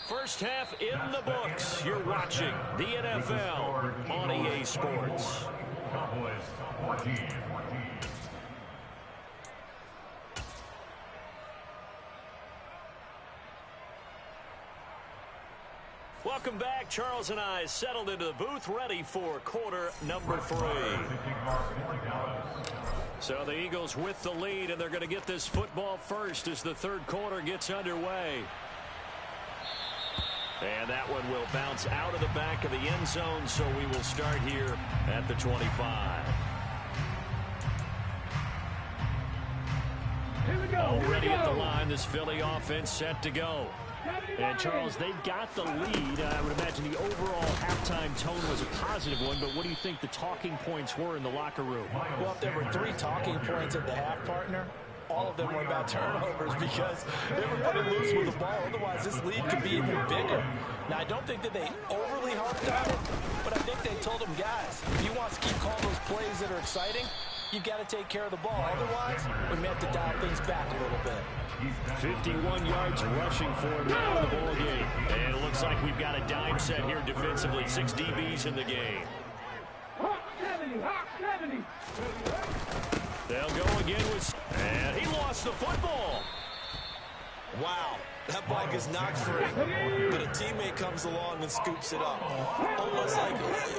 First half in the books. You're watching the NFL on EA Sports. Welcome back. Charles and I settled into the booth, ready for quarter number 3. So the Eagles with the lead, and they're going to get this football first as the third quarter gets underway. And that one will bounce out of the back of the end zone, so we will start here at the 25. Already at the line, this Philly offense set to go. And, Charles, they've got the lead. I would imagine the overall halftime tone was a positive one, but what do you think the talking points were in the locker room? Well, if there were 3 talking points at the half, partner, all of them were about turnovers because they were putting loose with the ball. Otherwise, this lead could be even bigger. Now, I don't think that they overly harped on it, but I think they told them, guys, if you want to keep calling those plays that are exciting, you've got to take care of the ball. Otherwise, we may have to dial things back a little bit. 51 yards rushing for him now in the ball game. And it looks like we've got a dime set here defensively. 6 DBs in the game. Hawk 70, Hawk 70. They'll go again with... And he lost the football. Wow, that ball gets knocked free, but a teammate comes along and scoops it up.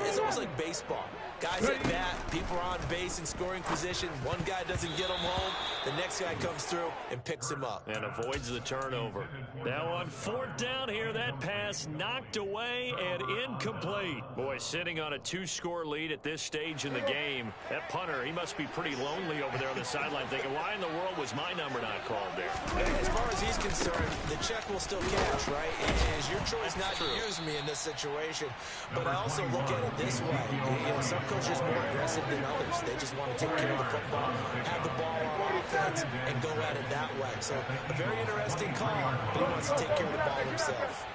It's almost like baseball. Guys at bat, people are on base in scoring position. One guy doesn't get him home. The next guy comes through and picks him up. And avoids the turnover. Now on 4th down here, that pass knocked away and incomplete. Boy, sitting on a 2-score lead at this stage in the game. That punter, he must be pretty lonely over there on the sideline thinking, why in the world was my number not called there? As far as he's concerned, the check will still cash, right? It is your choice not to use me in this situation. But I also look at it this way. You know, some Mexico's just more aggressive than others. They just want to take care of the football, have the ball on offense, and go at it that way. So a very interesting call, but he wants to take care of the ball himself.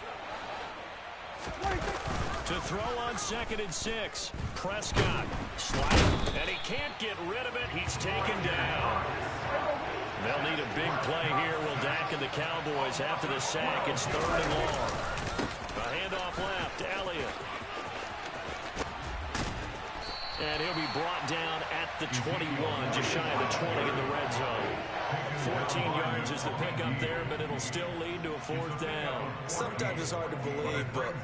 To throw on 2nd and 6. Prescott sliding, and he can't get rid of it. He's taken down. They'll need a big play here, will Dak and the Cowboys after the sack. It's 3rd and long. A handoff left, Elliott. And he'll be brought down at the 21, just shy of the 20 in the red zone. 14 yards is the pickup there, but it'll still lead to a 4th down. Sometimes it's hard to believe, but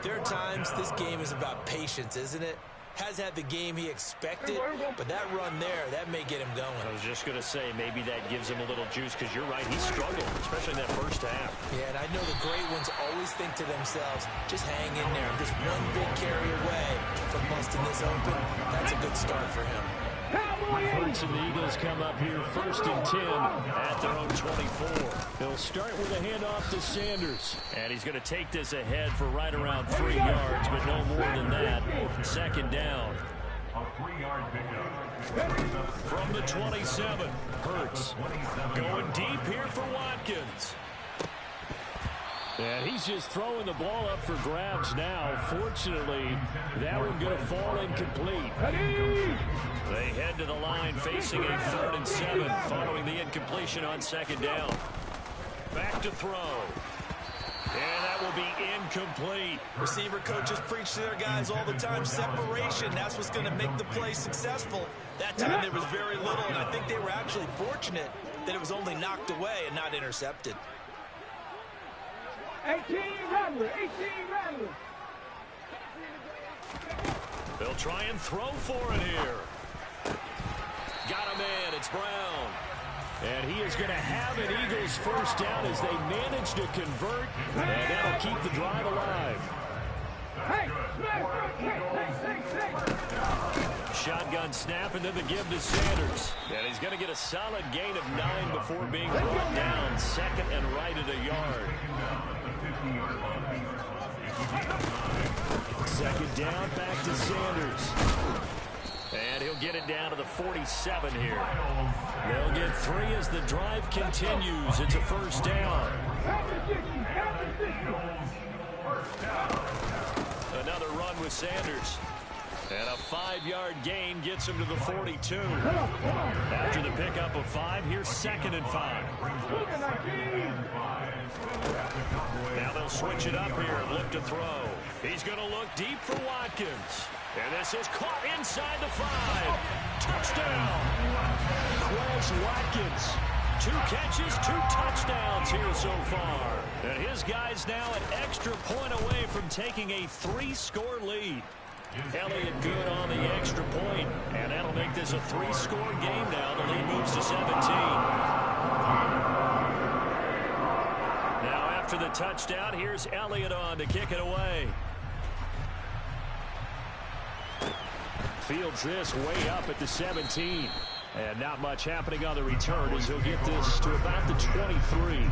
there are times this game is about patience, isn't it? Has had the game he expected, but that run there, that may get him going. I was just going to say, maybe that gives him a little juice, because you're right, he struggled, especially in that first half. Yeah, and I know the great ones always think to themselves, just hang in there. I'm just one big carry away from busting this open. That's a good start for him. Hurts and the Eagles come up here 1st and 10 at their own 24. They'll start with a handoff to Sanders. And he's going to take this ahead for right around 3 yards, but no more than that. 2nd down. A 3-yard pickup. From the 27, Hurts going deep here for Watkins. And he's just throwing the ball up for grabs now. Fortunately, that one going to fall incomplete. They head to the line facing a 3rd and 7 following the incompletion on 2nd down. Back to throw. And that will be incomplete. Receiver coaches preach to their guys all the time. Separation, that's what's going to make the play successful. That time there was very little, and I think they were actually fortunate that it was only knocked away and not intercepted. 18 Rattler, 18 Rattler. They'll try and throw for it here. Got him in. It's Brown. And he is going to have an Eagles 1st down as they manage to convert. And that'll keep the drive alive. Shotgun snap and then the give to Sanders. And he's going to get a solid gain of 9 before being brought down. 2nd and right at a yard. 2nd down, back to Sanders. And he'll get it down to the 47 here. They'll get 3 as the drive continues. It's a 1st down. Another run with Sanders. And a 5-yard gain gets him to the 42. After the pickup of 5, here's 2nd and 5. Now they'll switch it up here and look to throw. He's going to look deep for Watkins. And this is caught inside the 5. Touchdown. Quez Watkins. 2 catches, 2 touchdowns here so far. And his guy's now an extra point away from taking a 3-score lead. Elliott good on the extra point, and that'll make this a 3-score game now. The lead moves to 17. Now after the touchdown, here's Elliott on to kick it away. Fields this way up at the 17. And not much happening on the return as he'll get this to about the 23.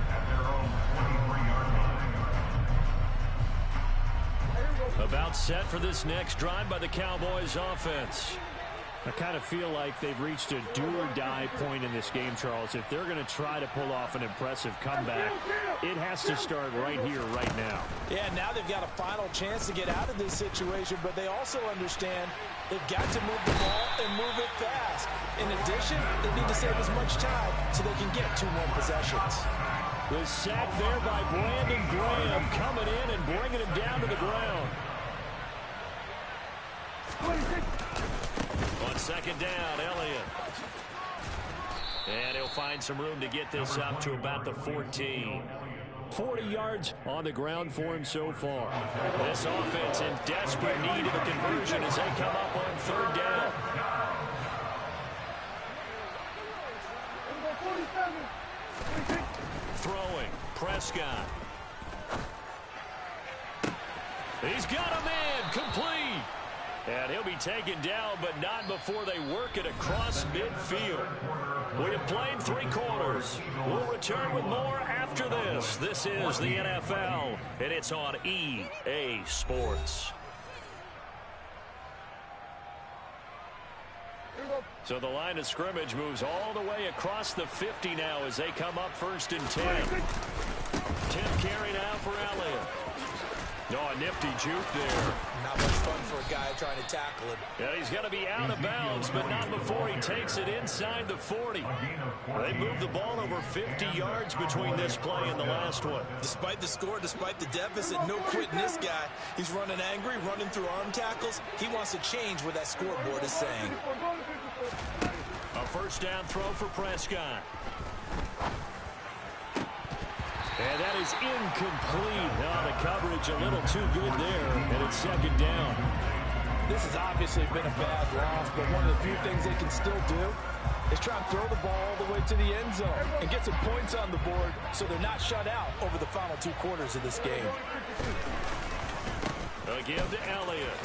About set for this next drive by the Cowboys offense. I kind of feel like they've reached a do-or-die point in this game, Charles. If they're going to try to pull off an impressive comeback, it has to start right here, right now. Yeah, now they've got a final chance to get out of this situation, but they also understand they've got to move the ball and move it fast. In addition, they need to save as much time so they can get 2 more possessions. The sack there by Brandon Graham coming in and bringing him down to the ground. On 2nd down, Elliott. And he'll find some room to get this up to about the 14. 40 yards on the ground for him so far. This offense in desperate need of a conversion as they come up on 3rd down. Throwing, Prescott. He's got a man, complete. And he'll be taken down, but not before they work it across midfield. We have played 3 quarters. We'll return with more after this. This is the NFL, and it's on EA Sports. So the line of scrimmage moves all the way across the 50 now as they come up 1st and 10. Tip carry now for Elliott. Oh, a nifty juke there. Not much fun for a guy trying to tackle him. Yeah, he's going to be out of bounds, but not before he takes it inside the 40. They moved the ball over 50 yards between this play and the last one. Despite the score, despite the deficit, no quitting this guy. He's running angry, running through arm tackles. He wants to change what that scoreboard is saying. A 1st down throw for Prescott. And that is incomplete. Oh, the coverage a little too good there, and it's 2nd down. This has obviously been a bad loss, but one of the few things they can still do is try and throw the ball all the way to the end zone and get some points on the board so they're not shut out over the final 2 quarters of this game. A give to Elliott.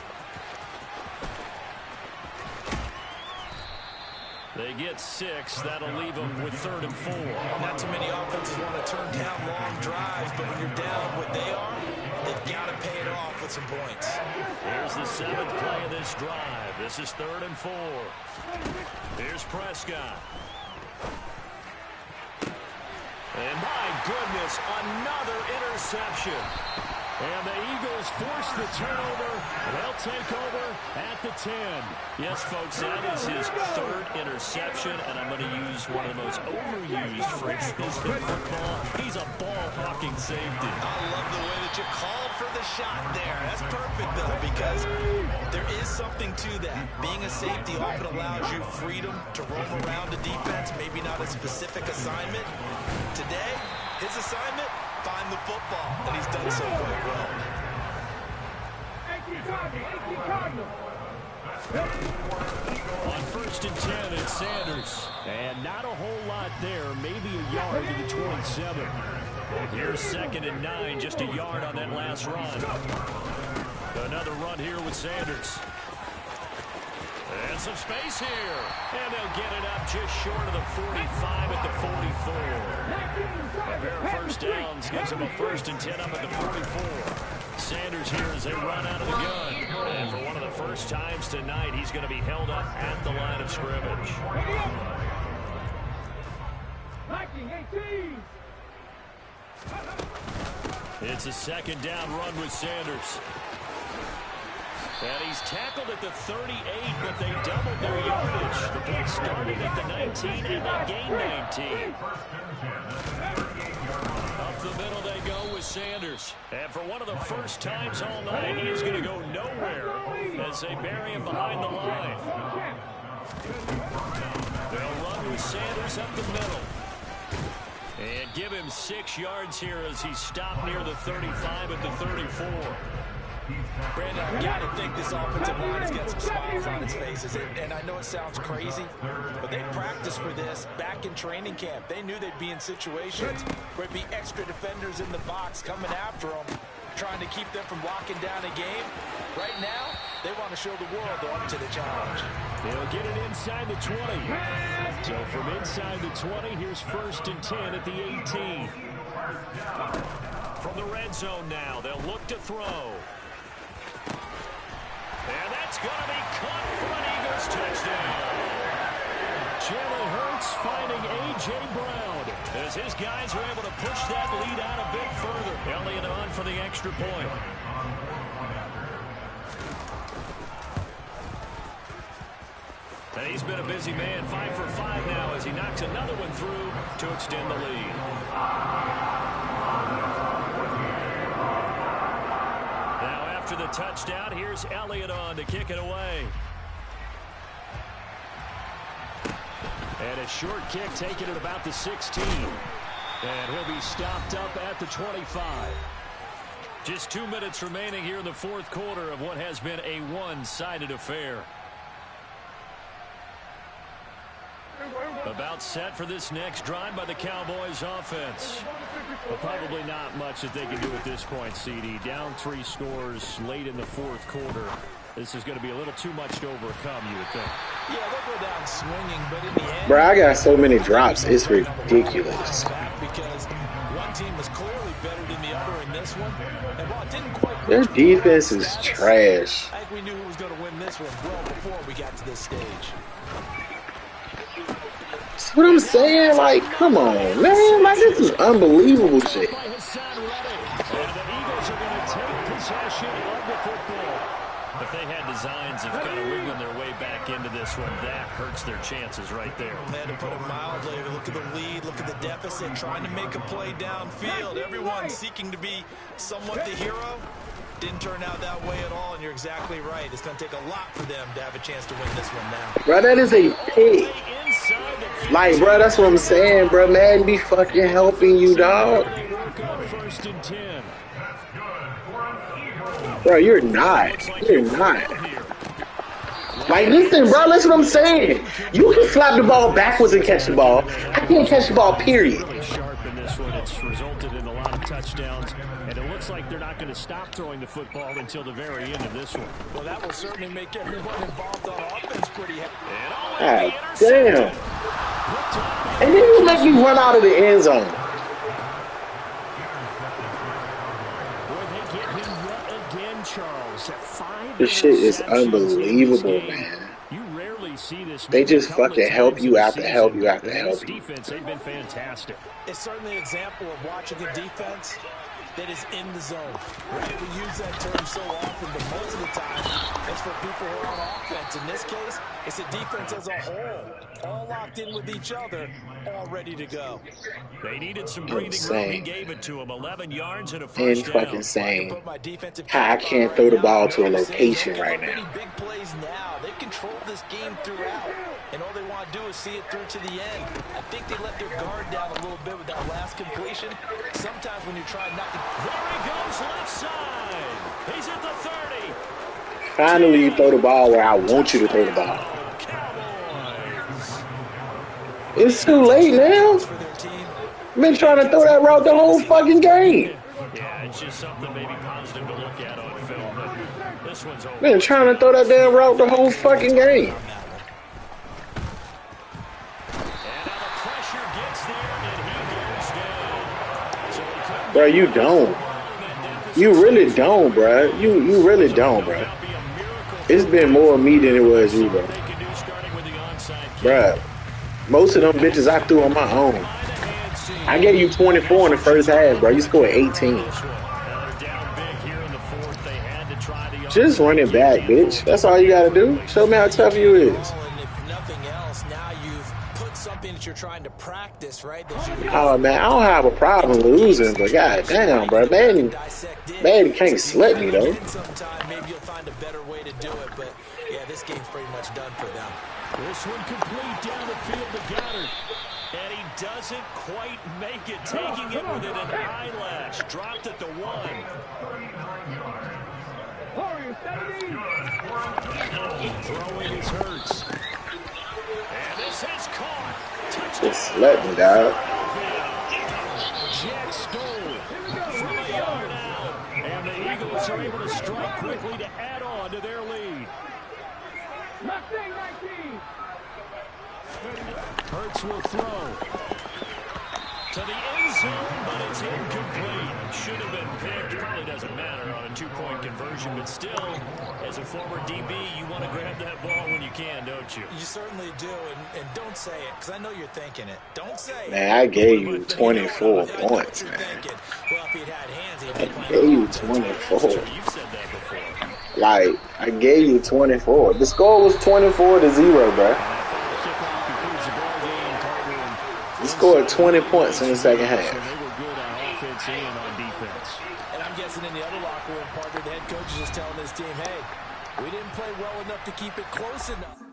They get 6. That'll leave them with 3rd and 4. Not too many offenses want to turn down long drives, but when you're down what they are, they've got to pay it off with some points. Here's the 7th play of this drive. This is 3rd and 4. Here's Prescott. And my goodness, another interception. And the Eagles force the turnover. They'll take over at the 10. Yes, folks, that is his 3rd interception, and I'm going to use one of the most overused phrases in football. He's a ball-hawking safety. I love the way that you called for the shot there. That's perfect, though, because there is something to that. Being a safety often allows you freedom to roam around the defense, maybe not a specific assignment. Today, his assignment, find the football, and he's done so quite well. On 1st and 10, it's Sanders. And not a whole lot there, maybe a yard to the 27. Here's 2nd and 9, just a yard on that last run. Another run here with Sanders. And some space here. And they'll get it up just short of the 45 at the 44. A pair of 1st downs gives them a 1st and 10 up at the 44. Sanders here as they run out of the gun. And for one of the first times tonight, he's going to be held up at the line of scrimmage. It's a 2nd down run with Sanders. And he's tackled at the 38, but they doubled their yardage. The play started at the 19, and they gained 19. Up the middle they go with Sanders. And for one of the first times all night, he is going to go nowhere as they bury him behind the line. They'll run with Sanders up the middle. And give him 6 yards here as he stopped near the 35 at the 34. Brandon, I've got to think this offensive line has got some smiles on its faces. And I know it sounds crazy, but they practiced for this back in training camp. They knew they'd be in situations where it'd be extra defenders in the box coming after them, trying to keep them from locking down a game. Right now, they want to show the world they're up to the challenge. They'll get it inside the 20. So from inside the 20, here's 1st and 10 at the 18. From the red zone now, they'll look to throw. And that's going to be caught for an Eagles touchdown. Jalen Hurts finding A.J. Brown as his guys are able to push that lead out a bit further. Elliott on for the extra point. And he's been a busy man, 5 for 5 now as he knocks another one through to extend the lead. Now after the touchdown, here's Elliott on to kick it away. And a short kick taken at about the 16. And he'll be stopped up at the 25. Just 2 minutes remaining here in the 4th quarter of what has been a one-sided affair. About set for this next drive by the Cowboys offense. But probably not much that they can do at this point, CD. Down 3 scores late in the 4th quarter. This is going to be a little too much to overcome, you would think. Yeah, they'll go down swinging, but in the end... Bro, I got so many drops. It's ridiculous. Because one team was clearly better than the other in this one. And while it didn't quite... Their defense is trash. I think we knew who was going to win this one well before we got to this stage. See what I'm saying? Like, come on, man. Like, this is unbelievable shit. And the Eagles are going to take possession of the football. If they had designs of kind of wiggling their way back into this one, that hurts their chances right there. Man, to put it mildly, look at the lead, look at the deficit, trying to make a play downfield. Everyone seeking to be somewhat the hero. Didn't turn out that way at all, and you're exactly right. It's going to take a lot for them to have a chance to win this one now. Bro, that is a pick. Like, bro, that's what I'm saying, bro. Madden be fucking helping you, dog. First and 10. Bro, you're not. You're not. Like, listen, bro, listen what I'm saying. You can slap the ball backwards and catch the ball. I can't catch the ball, period. Sharp in this one. It's resulted in a lot of touchdowns, and it looks like they're not going to stop throwing the football until the very end of this one. Well, that will certainly make everyone involved on offense pretty happy. God damn. And then you make me run out of the end zone. This shit is unbelievable, man. You rarely see this. They just fucking help you after help you after help you. Defense, they've been fantastic. It's certainly an example of watching a defense that is in the zone. Right? We use that term so often, but most of the time, it's for people who are on offense. In this case, it's a defense as a whole, all locked in with each other, all ready to go. They needed some breathing room. He gave it to them. 11 yards and a first And down. fucking insane how I can't throw the ball to a location right now. Big plays now. They've controlled this game throughout, and all they want to do is see it through to the end. I think they let their guard down a little bit with that last completion. Sometimes when you try not to... There he goes, left side. He's at the 30. Finally, you throw the ball where I want you to throw the ball. It's too late now. I've been trying to throw that route the whole fucking game. Yeah, it's just something maybe positive to look at on film, but this one's over. Been trying to throw that damn route the whole fucking game. And now the pressure gets there, and he goes down. Bro, you don't. You really don't, bro. You really don't, bro. It's been more me than it was you, bro. Bro, most of them bitches I threw on my own. I gave you 24 in the first half, bro. You scored 18. Just run it back, bitch. That's all you gotta do. Show me how tough you is. Oh man, I don't have a problem losing, but god damn, bro, Madden can't sweat me though. Maybe you'll find a better way to do it, but yeah, this game's pretty much done for them. This one complete down the field to Goddard. And he doesn't quite make it, taking it with an eyelash. Dropped at the 1. Throwing his Hurts. And this is caught. Just let me, dog. Jack stole from a yard out. And the Eagles are able to strike quickly to add on to their lead. Hurts will throw to the end zone, but it's incomplete. Should have been picked. Probably doesn't matter on a 2-point conversion, but still, as a former DB, you want to grab that ball when you can, don't you? You certainly do, and don't say it, because I know you're thinking it. Don't say it. Man, I gave you 24 points, man. Well, if he'd had hands, I gave you 24. You've said that before. Like, I gave you 24. The score was 24-0, bro. You scored 20 points in the second half. They were good on offense and on defense. And I'm guessing in the other locker room, Parker, the head coach is just telling his team, hey, we didn't play well enough to keep it close enough.